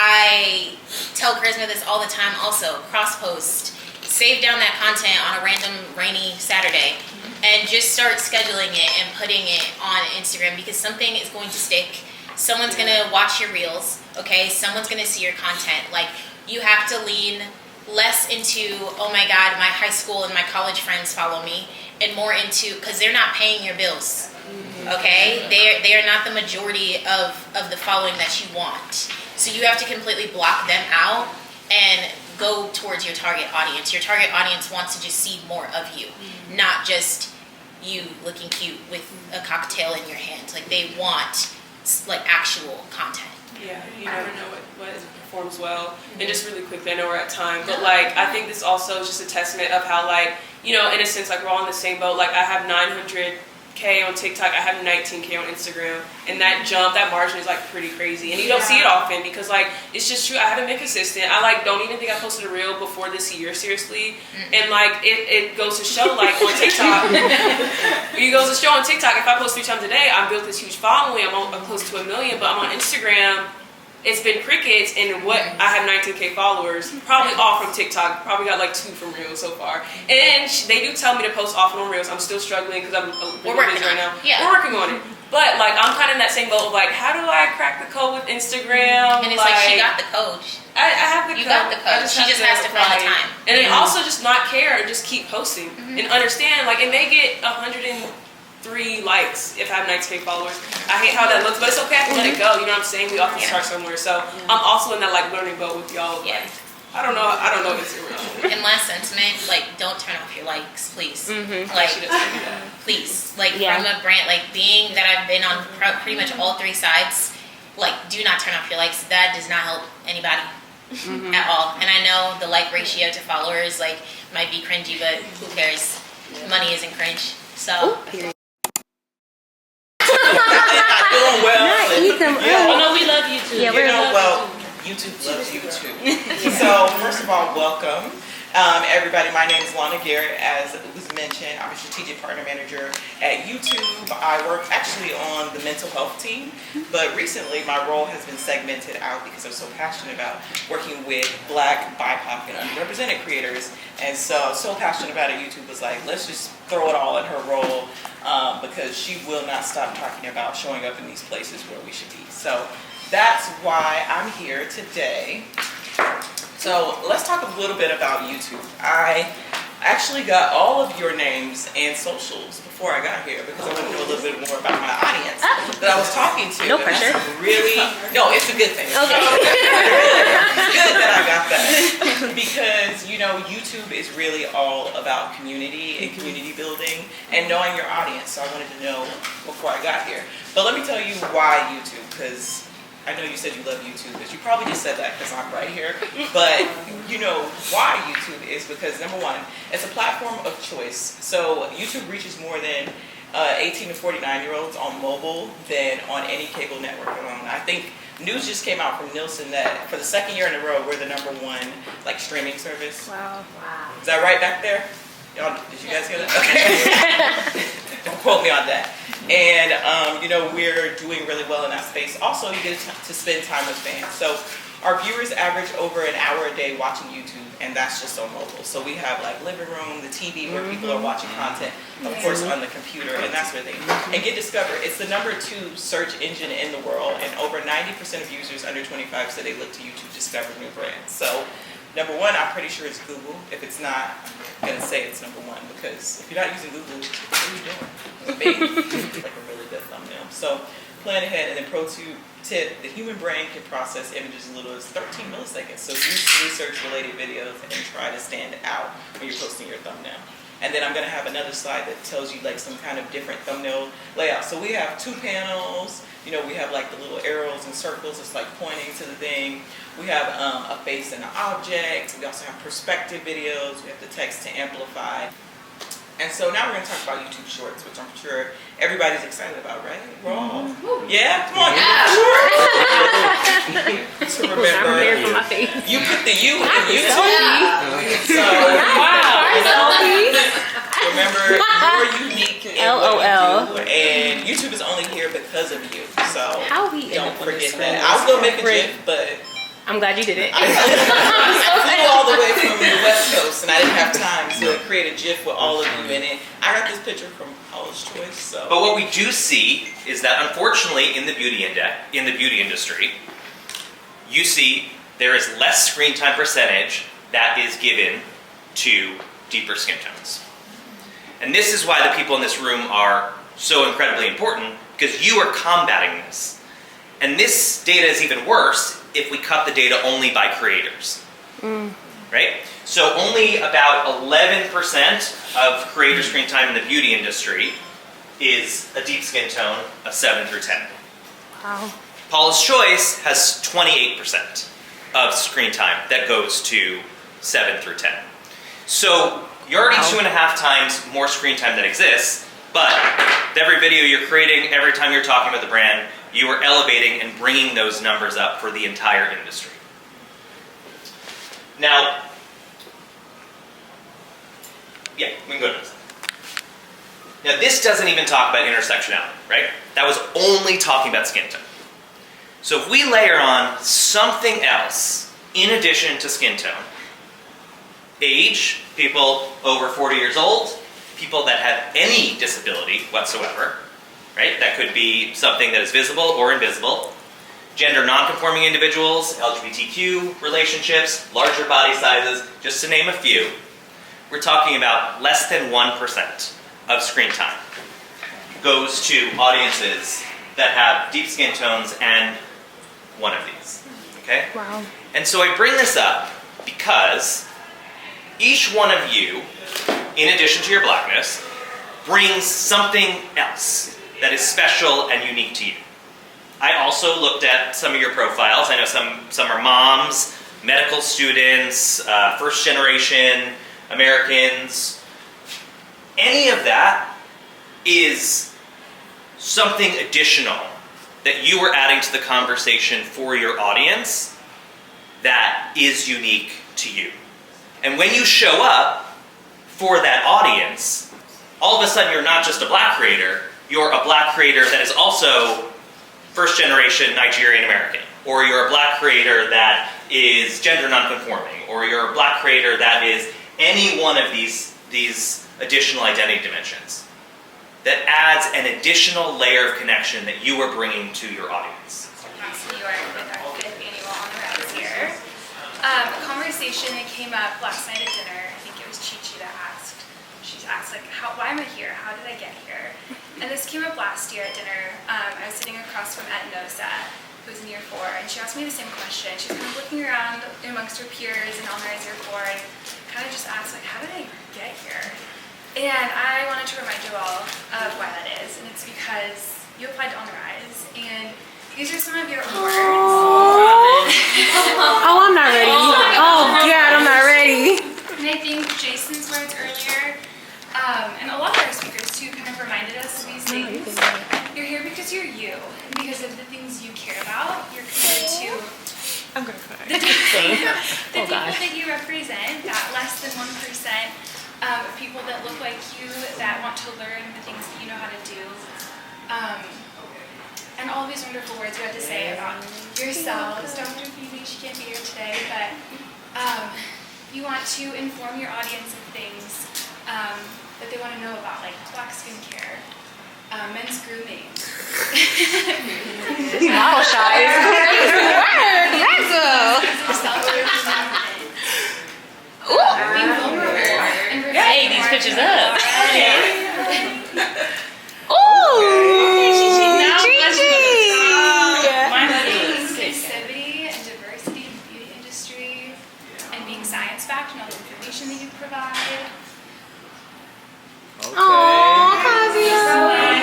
I tell Charisma this all the time also. Cross-post. Save down that content on a random rainy Saturday and just start scheduling it and putting it on Instagram, because something is going to stick. Someone's gonna watch your reels, okay? Someone's gonna see your content. Like, you have to lean less into, oh my God, my high school and my college friends follow me, and more into, because they're not paying your bills, okay? They are not the majority of the following that you want. So you have to completely block them out and go towards your target audience. Your target audience wants to just see more of you, not just you looking cute with a cocktail in your hand. Like, they want like actual content. Yeah, you never know what performs well. And just really quickly, I know we're at time, but like I think this also is just a testament of how, like, you know, in a sense, like we're all in the same boat. Like I have 900K on TikTok, I have 19K on Instagram, and that jump, that margin is like pretty crazy. And you don't see it often because like it's just true. I haven't been consistent. I like don't even think I posted a reel before this year, seriously. And like it goes to show, like on TikTok, it goes to show on TikTok, if I post 3 times a day, I built this huge following. I'm close to 1 million, but I'm on Instagram. It's been crickets, and what I have 19K followers, probably all from TikTok. Probably got like 2 from Reels so far. And they do tell me to post often on Reels. I'm still struggling because I'm busy right now. Yeah. We're working on it. But like I'm kind of in that same boat of like, how do I crack the code with Instagram? And it's like she got the code. I have the code. You got the code. She just has to find the time. And then also just not care and just keep posting and understand. Like it may get 103 likes if I have 19K followers. I hate how that looks, but it's okay. I can let it go. You know what I'm saying? We all have to start somewhere. So I'm also in that like learning boat with y'all. Yeah. Like, I don't know if it's real. And last sentiment, like, don't turn off your likes, please. Like, please. Like, from a brand, like, being that I've been on pretty much all 3 sides, like, do not turn off your likes. That does not help anybody at all. And I know the like ratio to followers, like, might be cringy, but who cares? Money isn't cringe. So. Doing well. Eat them. Oh no, we love you too. Yeah, You know, well, YouTube loves you too. So first of all, welcome. Everybody, my name is Lana Garrett. As was mentioned, I'm a strategic partner manager at YouTube. I work actually on the mental health team, but recently my role has been segmented out because I'm so passionate about working with Black, BIPOC, and underrepresented creators. And so passionate about it, YouTube was like, let's just throw it all in her role because she will not stop talking about showing up in these places where we should be. So that's why I'm here today. So let's talk a little bit about YouTube. I actually got all of your names and socials before I got here because I want to know a little bit more about my audience that I was talking to. No pressure. No, it's a good thing. Okay. It's good that I got that because, you know, YouTube is really all about community and community building and knowing your audience. So I wanted to know before I got here. But let me tell you why YouTube, because I know you said you love YouTube, but you probably just said that because I'm right here. But you know why YouTube is because, number one, it's a platform of choice. So YouTube reaches more than 18 to 49-year-olds on mobile than on any cable network alone. I think news just came out from Nielsen that for the second year in a row, we're the #1 like streaming service. Wow. Is that right back there? Y'all, did you guys hear that? Okay. Don't quote me on that. And, you know, we're doing really well in that space. Also, you get to spend time with fans. So our viewers average over an hour a day watching YouTube, and that's just on mobile. So we have like living room, the TV where people are watching content, of course on the computer, and that's where they and get discovered. It's the #2 search engine in the world, and over 90% of users under 25 say they look to YouTube to discover new brands. So #1, I'm pretty sure it's Google. If it's not, I'm gonna say it's #1 because if you're not using Google, what are you doing? It's big. Like a really good thumbnail. So plan ahead, and then pro tip: the human brain can process images as little as 13 milliseconds. So use research-related videos and try to stand out when you're posting your thumbnail. And then I'm gonna have another slide that tells you like some kind of different thumbnail layout. So we have 2 panels. You know, we have like the little arrows and circles. It's like pointing to the thing. We have a face and an object. We also have perspective videos. We have the text to amplify. And so now we're going to talk about YouTube Shorts, which I'm sure everybody's excited about, right? We're all, yeah? Come on, So remember, you put the U in YouTube. So, remember, you're unique in what you do, and YouTube is only here because of you. So don't forget that. I was going to make a GIF, but I'm glad you did it. I flew all the way from the West Coast, and I didn't have time to create a GIF with all of you in it. I got this picture from Paula's Choice. So. But what we do see is that, unfortunately, in the beauty industry, you see there is less screen time percentage that is given to deeper skin tones. And this is why the people in this room are so incredibly important, because you are combating this. And this data is even worse if we cut the data only by creators, right? So only about 11% of creator screen time in the beauty industry is a deep skin tone of 7 through 10. Wow. Paula's Choice has 28% of screen time that goes to 7 through 10. So you're already 2.5 times more screen time that exists, but with every video you're creating, every time you're talking about the brand, you are elevating and bringing those numbers up for the entire industry. Now, yeah, we can go to this. Now, this doesn't even talk about intersectionality, right? That was only talking about skin tone. So if we layer on something else in addition to skin tone, age, people over 40 years old, people that have any disability whatsoever, right? That could be something that is visible or invisible. Gender non-conforming individuals, LGBTQ relationships, larger body sizes, just to name a few. We're talking about less than 1% of screen time goes to audiences that have deep skin tones and one of these, okay? Wow. And so I bring this up because each one of you, in addition to your blackness, brings something else that is special and unique to you. I also looked at some of your profiles. I know some are moms, medical students, first generation Americans. Any of that is something additional that you are adding to the conversation for your audience that is unique to you. And when you show up for that audience, all of a sudden you're not just a black creator, you're a black creator that is also first generation Nigerian American, or you're a black creator that is gender nonconforming, or you're a black creator that is any one of these additional identity dimensions that adds an additional layer of connection that you are bringing to your audience. New York with our 5th annual On the Rise here. A conversation that came up last night at dinner, I think it was Chi-Chi that asked. She asked, like, why am I here? How did I get here? And this came up last year at dinner. I was sitting across from Etnosa, who's in year 4, and she asked me the same question. She was kind of looking around amongst her peers in On the Rise year 4 and kind of just asked, like, how did I get here? And I wanted to remind you all of why that is, and it's because you applied to On the Rise, and these are some of your own words. Oh, I'm not ready. Oh, God, I'm not ready. And I think Jason's words earlier, and a lot of our speakers too, kind of reminded us of these things. You're here because you're you, and because of the things you care about. You're committed to I'm going to cry. the people that you represent, that less than 1% of people that look like you, that want to learn the things that you know how to do. And all these wonderful words you had to say about yourselves. Dr. Phoebe, she can't be here today, but you want to inform your audience of things that they want to know about, like black skincare, men's grooming. Model shy. Hey, these pictures up. Inclusivity and diversity in the beauty industry, and being science-backed and all the information that you provide. Okay.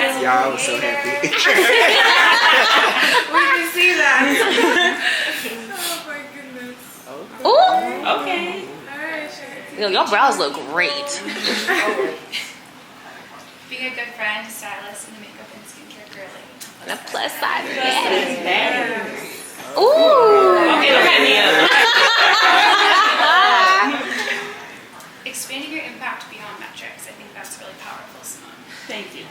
As a Y'all, I was so happy. We can see that. Oh my goodness. Ooh. Okay. Yo, your brows look great. Being a good friend, stylist, and a makeup and skincare girly. And a plus size. Yes. Ooh. Okay, look at me. Expanding your impact beyond metrics. I think that's really powerful, Simone. Thank you.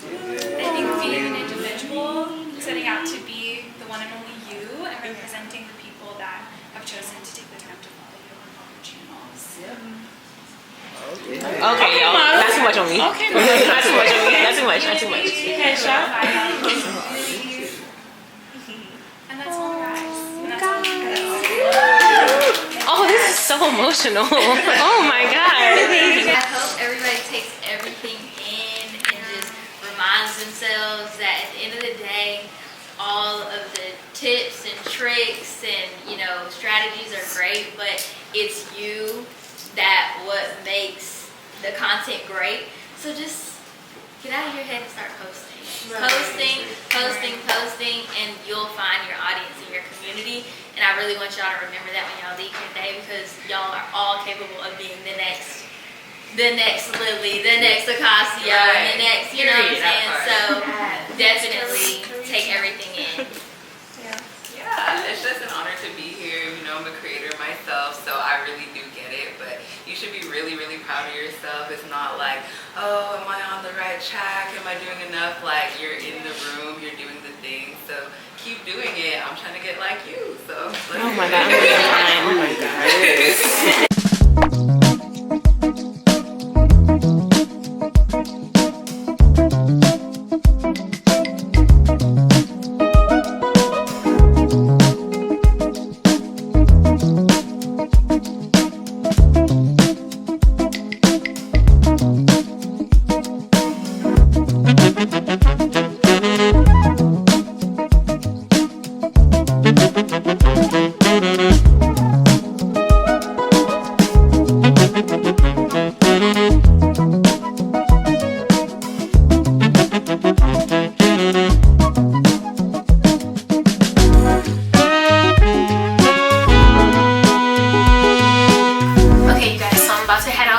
I think being an individual, setting out to be the one and only you, and representing the people that have chosen to take the time to follow you on all your channels. Okay, y'all. Not too much on me. Okay, Not too much on me. Not too much. Not too much. Okay, shot. And that's all, guys. And that's all you guys. Oh, this is so emotional. Oh my God. I hope everybody takes everything in and just reminds themselves that at the end of the day, all of the tips and tricks and, you know, strategies are great, but it's you that what makes the content great. So just get out of your head and start posting. Posting, and you'll find your audience in your community. And I really want y'all to remember that when y'all leave your day, because y'all are all capable of being the next Lily, the next Acacia, and the next, you know what I'm saying? So definitely take everything in. Yeah, it's just an honor to be here. You know, I'm a creator myself, so I really do get it. But you should be really, really proud of yourself. It's not like, oh, am I on the right track? Am I doing enough? Like, you're in the room, you're doing the thing. So keep doing it. I'm trying to get like you. So Oh my God. Oh my God.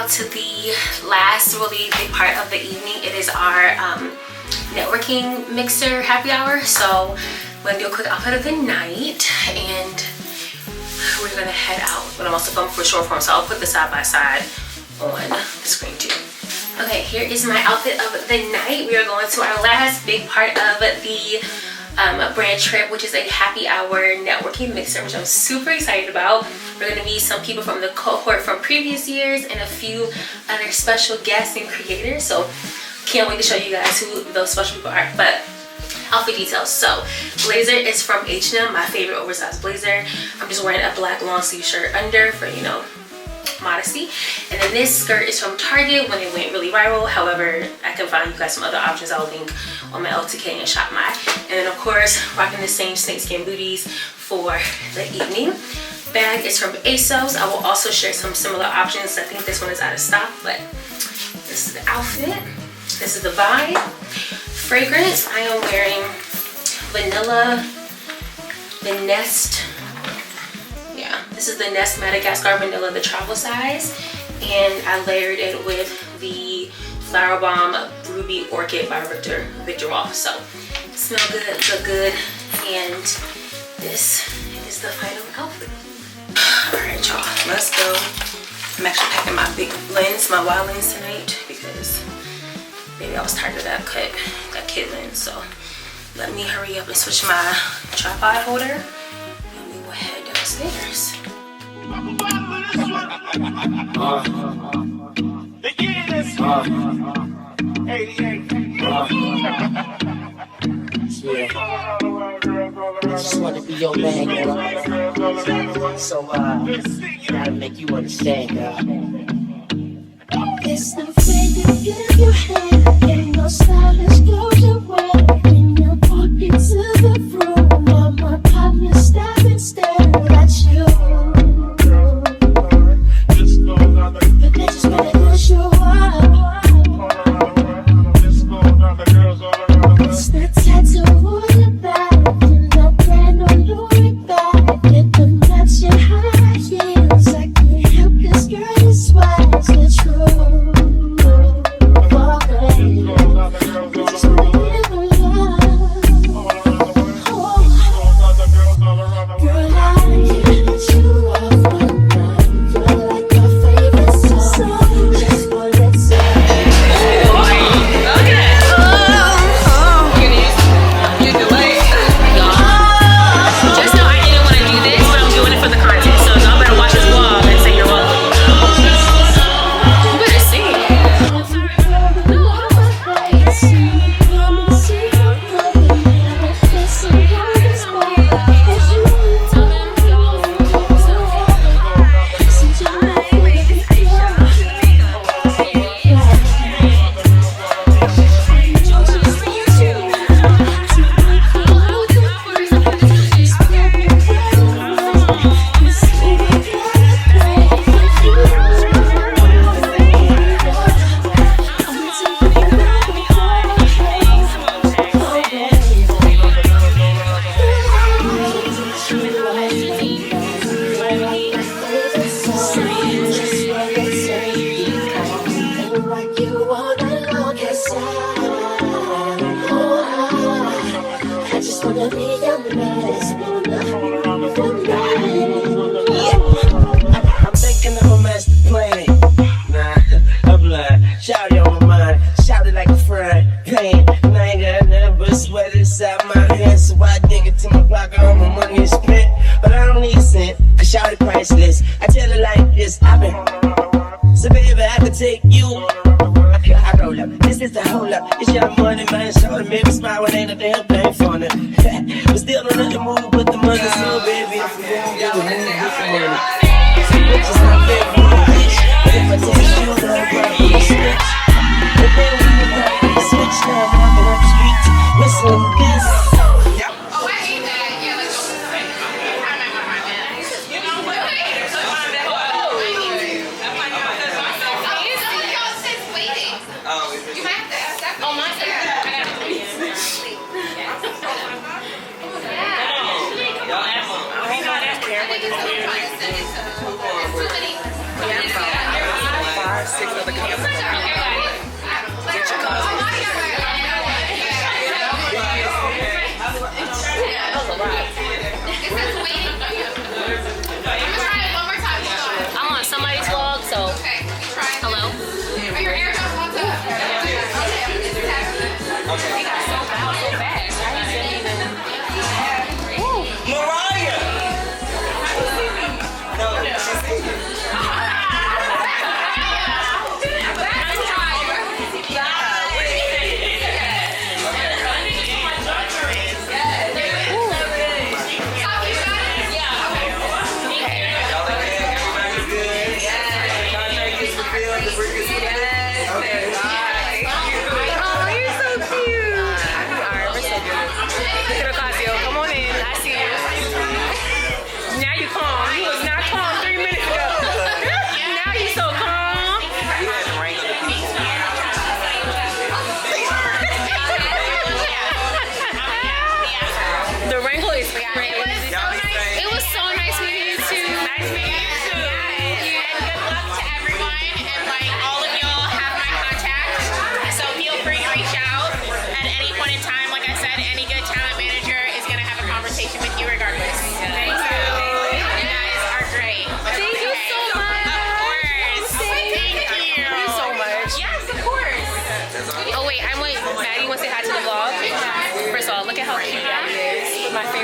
To the last really big part of the evening. It is our networking mixer happy hour. So we're gonna do a quick outfit of the night, and we're gonna head out. But I'm also filming for short form, so I'll put the side by side on the screen too. Okay, here is my outfit of the night. We are going to our last big part of the brand trip, which is a happy hour networking mixer, which I'm super excited about. We're going to meet some people from the cohort from previous years and a few other special guests and creators. So can't wait to show you guys who those special people are. But outfit details. So blazer is from H&M, my favorite oversized blazer. I'm just wearing a black long sleeve shirt under for, you know, modesty. And then this skirt is from Target when it went really viral. However, I can find you guys some other options. I'll link on my LTK and Shop My. And then of course, rocking the same snakeskin booties for the evening. Bag is from ASOS. I will also share some similar options. I think this one is out of stock, but this is the outfit. This is the vibe. Fragrance, I am wearing vanilla, the Nest. Yeah, this is the Nest Madagascar Vanilla, the travel size, and I layered it with the Flower Bomb Ruby Orchid by Victor Roth. So smell good, look good, and this is the final outfit. All right, y'all, let's go. I'm actually packing my big lens, my wide lens tonight because maybe I was tired of that kid lens. So let me hurry up and switch my tripod holder. We'll head downstairs. I just wanna be your man, girl. So, gotta make you understand, girl. It's the way you give your hand, and your stylish clothes you wear. When you walk into the room, all my partners stop and stare at you. But they just wanna push you up. It's the tattoo on your back, and the brand on your back. Get the matcha high heels, I can't help this girl is swag, the truth.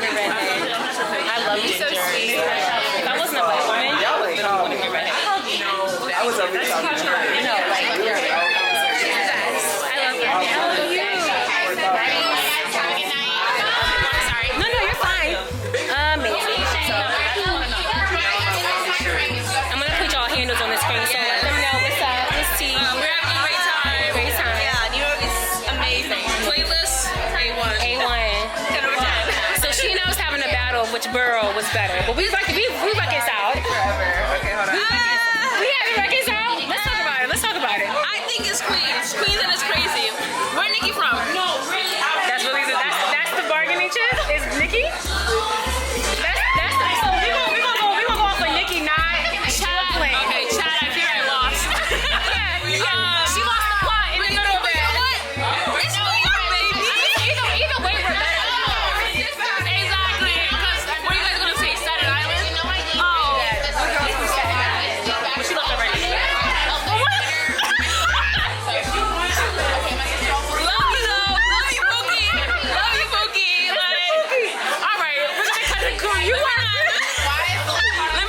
want a redhead. I love ginger. If I wasn't a black woman, I would want to be a redhead. That was a real talking. No, like, I love you. How are you? No, you're fine. Amazing. So, I'm going to put y'all handles on the screen so let them know what's up. This tea. We're having a great time. Great time. Yeah, New York is amazing. Playlist, A1. A1. 10 over 10. So she knows having a battle of which borough was better. But we reconciled. Forever. Okay, hold on. We haven't reconciled. Let's talk about it. I think it's Queens. Queens and it's crazy. Where Nikki from? No, really. That's the bargaining chip? Is Nikki? So we gonna go off of Nikki, not Brooklyn. Okay, Chad, I fear I lost. She lost the plot in the middle of it. You know what? It's New York, baby. Either way, we're better. Exactly. Because what are you guys gonna say? Staten Island? Oh, she left already. Love you though. Love you, Pookie. Love you, Pookie. All right, we're gonna cut the crew. Let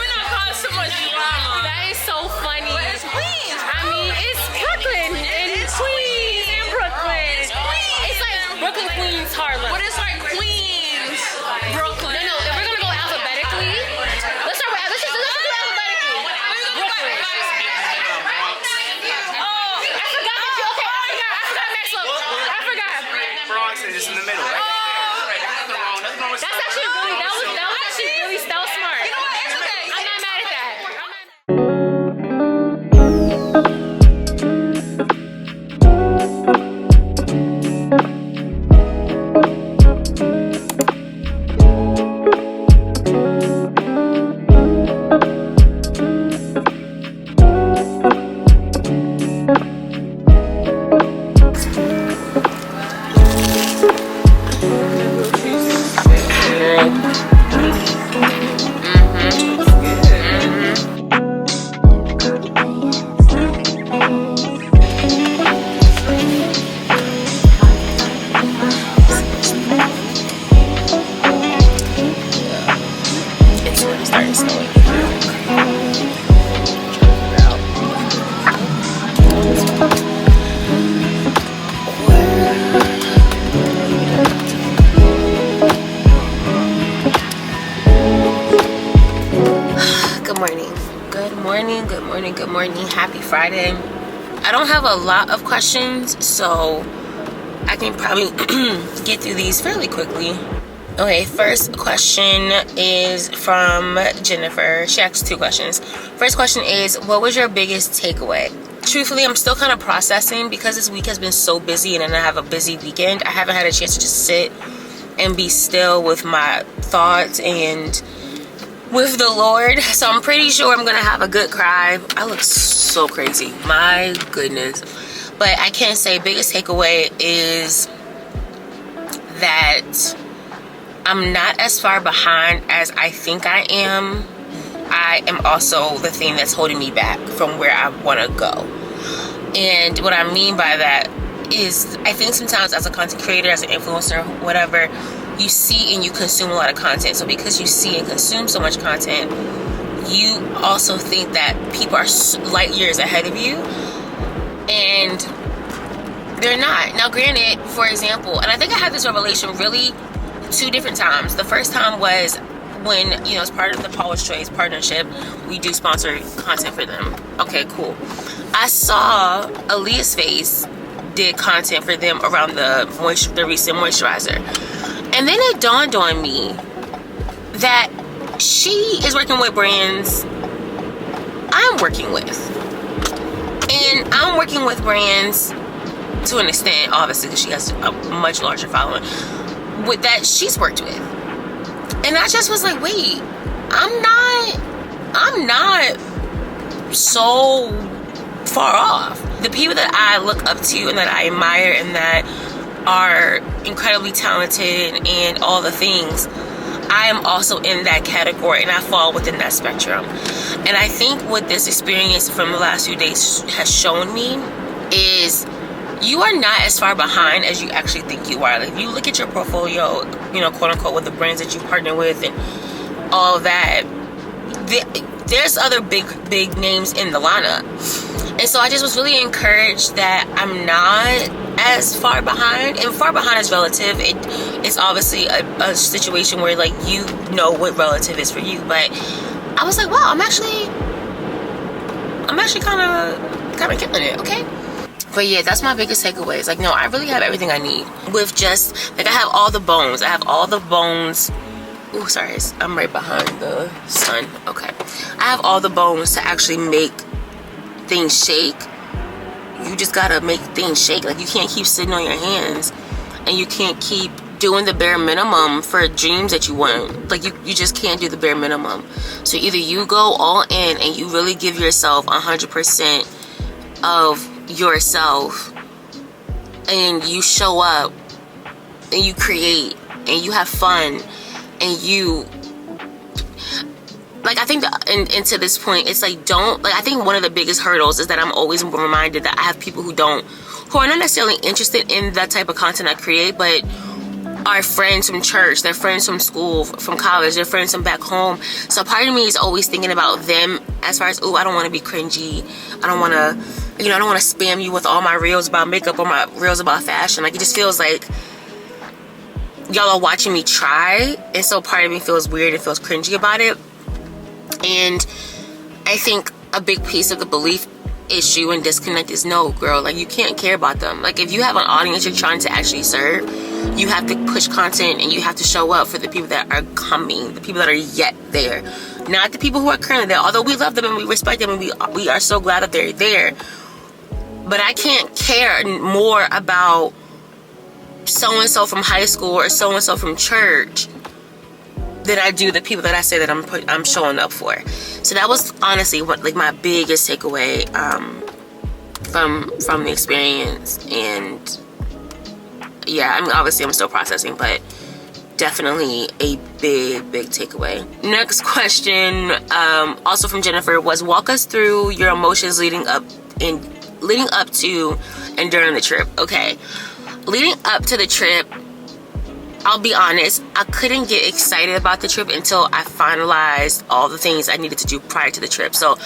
me not cause so much drama. That is so funny. But it's Queens. I mean, it's Brooklyn and Queens and Brooklyn. It's Queens. It's like Brooklyn, Queens, Harlem. But it's like Queens, Brooklyn. No, if we're gonna go alphabetically, let's do alphabetically. Brooklyn. Oh, I forgot Maxwell. I forgot. Bronx is just in the middle. That's actually really, that was actually really smart. you know what? It's okay. I'm not mad at that. It's really starting to snow. Good morning. Good morning, good morning, good morning. Happy Friday. I don't have a lot of questions, so I can probably get through these fairly quickly. Okay, first question is from Jennifer. She asked 2 questions. First question is, what was your biggest takeaway? Truthfully, I'm still kind of processing because this week has been so busy and then I have a busy weekend. I haven't had a chance to just sit and be still with my thoughts and with the Lord. So I'm pretty sure I'm gonna have a good cry. I look so crazy, my goodness. But I can say biggest takeaway is that I'm not as far behind as I think I am. I am also the thing that's holding me back from where I want to go. And what I mean by that is I think sometimes as a content creator, as an influencer, whatever, you see and you consume a lot of content. So because you see and consume so much content, you also think that people are light years ahead of you, and they're not. Now granted, for example, and I think I had this revelation really 2 different times. The first time was when, you know, as part of the Paula's Choice partnership, we do sponsor content for them. Okay, cool. I saw Aaliyah's Face did content for them around the recent moisturizer. And then it dawned on me that she is working with brands I'm working with. And I'm working with brands to an extent, obviously, because she has a much larger following, with that she's worked with. And I just was like, wait, I'm not so far off. The people that I look up to and that I admire and that are incredibly talented and all the things, I am also in that category and I fall within that spectrum. And I think what this experience from the last few days has shown me is you are not as far behind as you actually think you are. Like, if you look at your portfolio, you know, quote unquote, with the brands that you partner with and all of that, there's other big names in the lineup. And so I just was really encouraged that I'm not as far behind. And far behind is relative. It's obviously a situation where, like, you know what relative is for you. But I was like, wow, I'm actually kind of killing it, okay? But yeah, that's my biggest takeaway. It's like, no, I really have everything I need. With just, like, I have all the bones. I have all the bones. Oh, sorry, I'm right behind the sun. Okay. I have all the bones to actually make things shake. You just gotta make things shake. Like, you can't keep sitting on your hands, and you can't keep doing the bare minimum for dreams that you want. Like, you just can't do the bare minimum. So either you go all in and you really give yourself 100% of yourself, and you show up and you create and you have fun, and you, like, I think that, and to this point, it's like, I think one of the biggest hurdles is that I'm always reminded that I have people who are not necessarily interested in that type of content I create, but are friends from church, they're friends from school, from college, they're friends from back home. So part of me is always thinking about them as far as, oh, I don't want to be cringy. I don't want to, I don't want to spam you with all my reels about makeup or my reels about fashion. Like, it just feels like y'all are watching me try, and so part of me feels weird and feels cringy about it. And I think a big piece of the belief issue and disconnect is, no, girl, like, you can't care about them. Like, if you have an audience you're trying to actually serve, you have to push content and you have to show up for the people that are coming, the people that are yet there, not the people who are currently there. Although we love them and we respect them and we are so glad that they're there, but I can't care more about so-and-so from high school or so-and-so from church than I do the people that I say that I'm showing up for. So that was honestly what, like, my biggest takeaway from the experience. And yeah, I mean, obviously I'm still processing, but definitely a big takeaway. Next question, also from Jennifer, was, walk us through your emotions leading up to and during the trip. Okay, leading up to the trip, I'll be honest, I couldn't get excited about the trip until I finalized all the things I needed to do prior to the trip. So,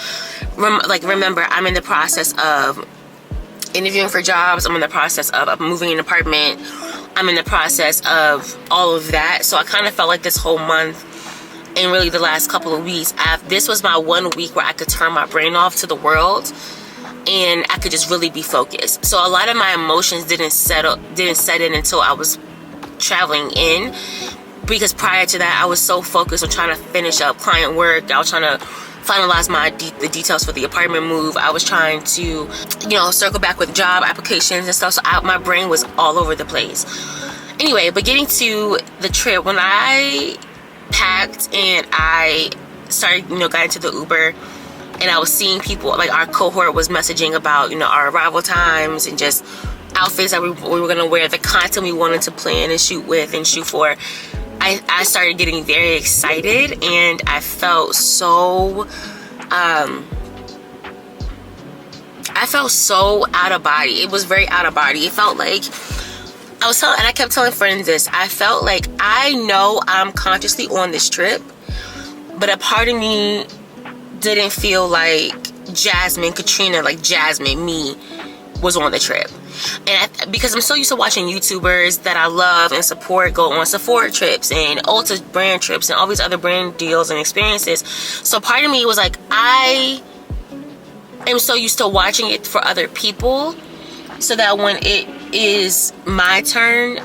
remember, I'm in the process of interviewing for jobs. I'm in the process of moving an apartment. I'm in the process of all of that. So I kind of felt like this whole month and really the last couple of weeks, this was my 1 week where I could turn my brain off to the world and I could just really be focused. So a lot of my emotions didn't set in until I was traveling in, because prior to that I was so focused on trying to finish up client work. I was trying to finalize the details for the apartment move. I was trying to, circle back with job applications and stuff. So my brain was all over the place. Anyway, but getting to the trip, when I packed and I started, got into the Uber, and I was seeing people, like our cohort was messaging about, our arrival times and just outfits that we were gonna wear, the content we wanted to plan and shoot with and shoot for. I started getting very excited, and I felt so out of body. It was very out of body. It felt like I kept telling friends this, I felt like I know I'm consciously on this trip, but a part of me didn't feel like Jasmine Katrina, like Jasmine, me, was on the trip. And because I'm so used to watching YouTubers that I love and support go on Sephora trips and Ulta brand trips and all these other brand deals and experiences. So part of me was like, I am so used to watching it for other people, so that when it is my turn,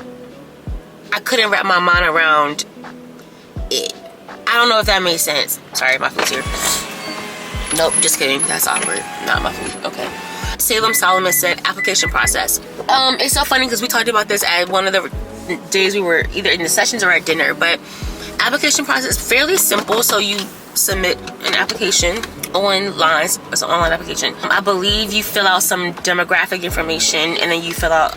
I couldn't wrap my mind around it. I don't know if that made sense. Sorry, my food's here. Nope, just kidding. That's awkward. Not my food. Okay. Salem Solomon said, application process. It's so funny because we talked about this at one of the days we were either in the sessions or at dinner, but application process is fairly simple. So you submit an application online. It's an online application. I believe you fill out some demographic information, and then you fill out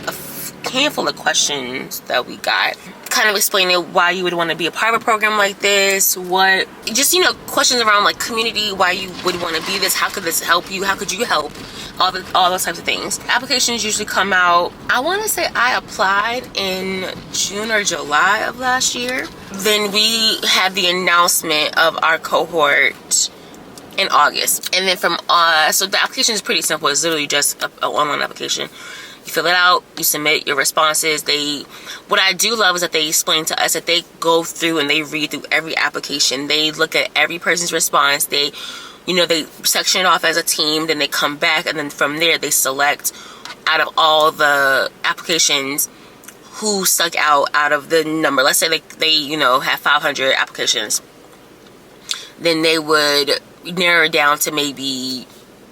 handful of questions that we got, kind of explaining why you would want to be a part of a program like this, what, just, you know, questions around like community, why you would want to be this, how could this help you, how could you help, all those types of things. Applications usually come out, I want to say I applied in June or July of last year. Then we had the announcement of our cohort in August, and then from so the application is pretty simple. It's literally just an online application. You fill it out, you submit your responses. What I do love is that they explain to us that they go through and they read through every application. They look at every person's response. They, you know, they section it off as a team, then they come back, and then from there they select out of all the applications who stuck out of the number. Let's say they you know, have 500 applications. Then they would narrow it down to maybe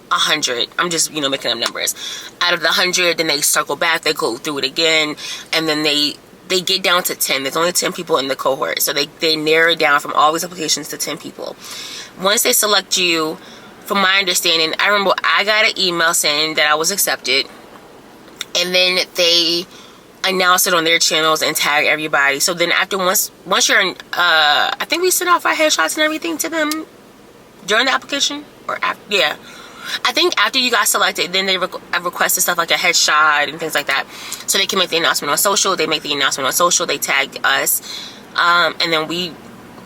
100. I'm just, you know, making up numbers. Out of the 100, then they circle back, they go through it again, and then they get down to 10. There's only 10 people in the cohort, so they narrow it down from all these applications to 10 people. Once they select you, from my understanding, I remember I got an email saying that I was accepted, and then they announce it on their channels and tag everybody. So then after once you're in, I think we sent off our headshots and everything to them during the application, or after, yeah. I think after you got selected, then they requested stuff like a headshot and things like that, so they can make the announcement on social. They make the announcement on social, they tag us, and then we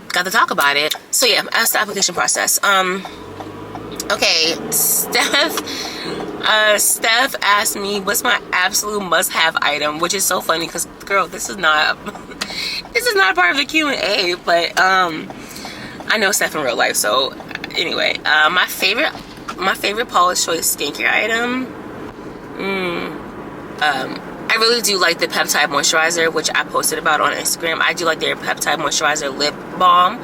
got to talk about it. So yeah, that's the application process. Okay, Steph asked me what's my absolute must-have item, which is so funny because, girl, this is not part of the Q&A, but I know Steph in real life, so anyway, my favorite Paula's Choice skincare item, I really do like the peptide moisturizer, which I posted about on Instagram. I do like their peptide moisturizer lip balm.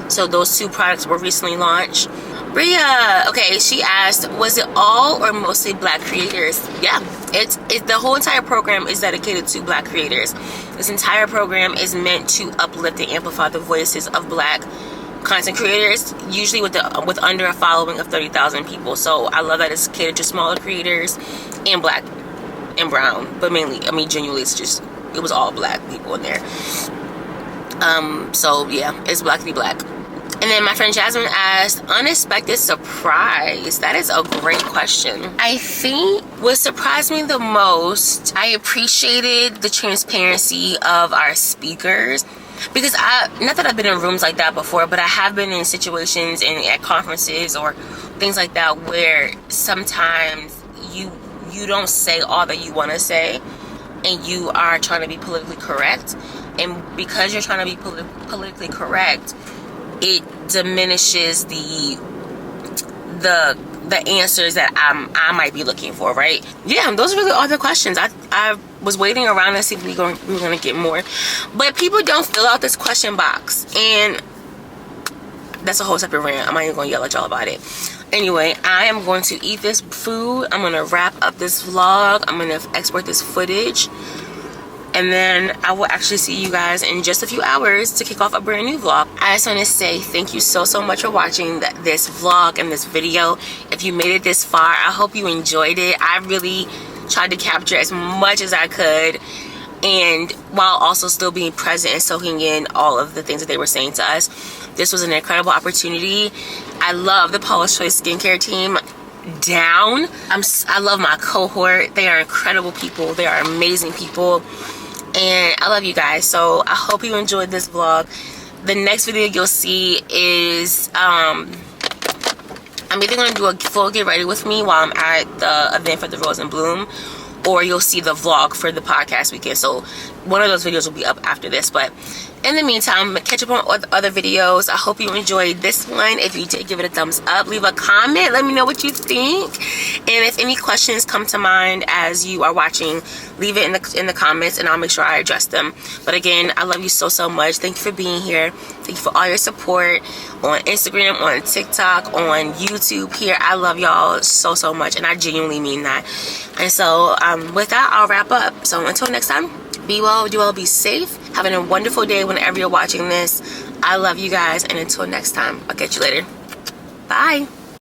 So those two products were recently launched. Bria, okay, she asked, was it all or mostly Black creators? Yeah, it's the whole entire program is dedicated to Black creators. This entire program is meant to uplift and amplify the voices of Black content creators, usually with under a following of 30,000 people. So I love that it's catered to smaller creators and Black and brown, but mainly, I mean, genuinely, it was all Black people in there. So yeah, it's Black to be Black. And then my friend Jasmine asked, unexpected surprise. That is a great question. I think what surprised me the most, I appreciated the transparency of our speakers. Because not that I've been in rooms like that before, but I have been in situations and at conferences or things like that where sometimes you don't say all that you want to say, and you are trying to be politically correct. And because you're trying to be politically correct, it diminishes the answers that I might be looking for, right? Yeah, those are really all the questions. I was waiting around to see if we were going to get more. But people don't fill out this question box. And that's a whole separate rant. I'm not even going to yell at y'all about it. Anyway, I am going to eat this food. I'm going to wrap up this vlog. I'm going to export this footage. And then I will actually see you guys in just a few hours to kick off a brand new vlog. I just want to say thank you so much for watching this vlog and this video. If you made it this far, I hope you enjoyed it. I really tried to capture as much as I could, and while also still being present and soaking in all of the things that they were saying to us. This was an incredible opportunity. I love the Paula's Choice skincare team. Down. I love my cohort. They are incredible people. They are amazing people. And I love you guys. So I hope you enjoyed this vlog. The next video you'll see is I'm either going to do a full get ready with me while I'm at the event for the Rose and Bloom, or you'll see the vlog for the podcast weekend. So one of those videos will be up after this. But in the meantime, catch up on other videos. I hope you enjoyed this one. If you did, give it a thumbs up. Leave a comment. Let me know what you think. And if any questions come to mind as you are watching, leave it in the comments, and I'll make sure I address them. But again, I love you so much. Thank you for being here. Thank you for all your support on Instagram, on TikTok, on YouTube here. I love y'all so much, and I genuinely mean that. And so with that, I'll wrap up. So until next time, be well, do well, be safe. Having a wonderful day whenever you're watching this. I love you guys, and until next time, I'll catch you later. Bye.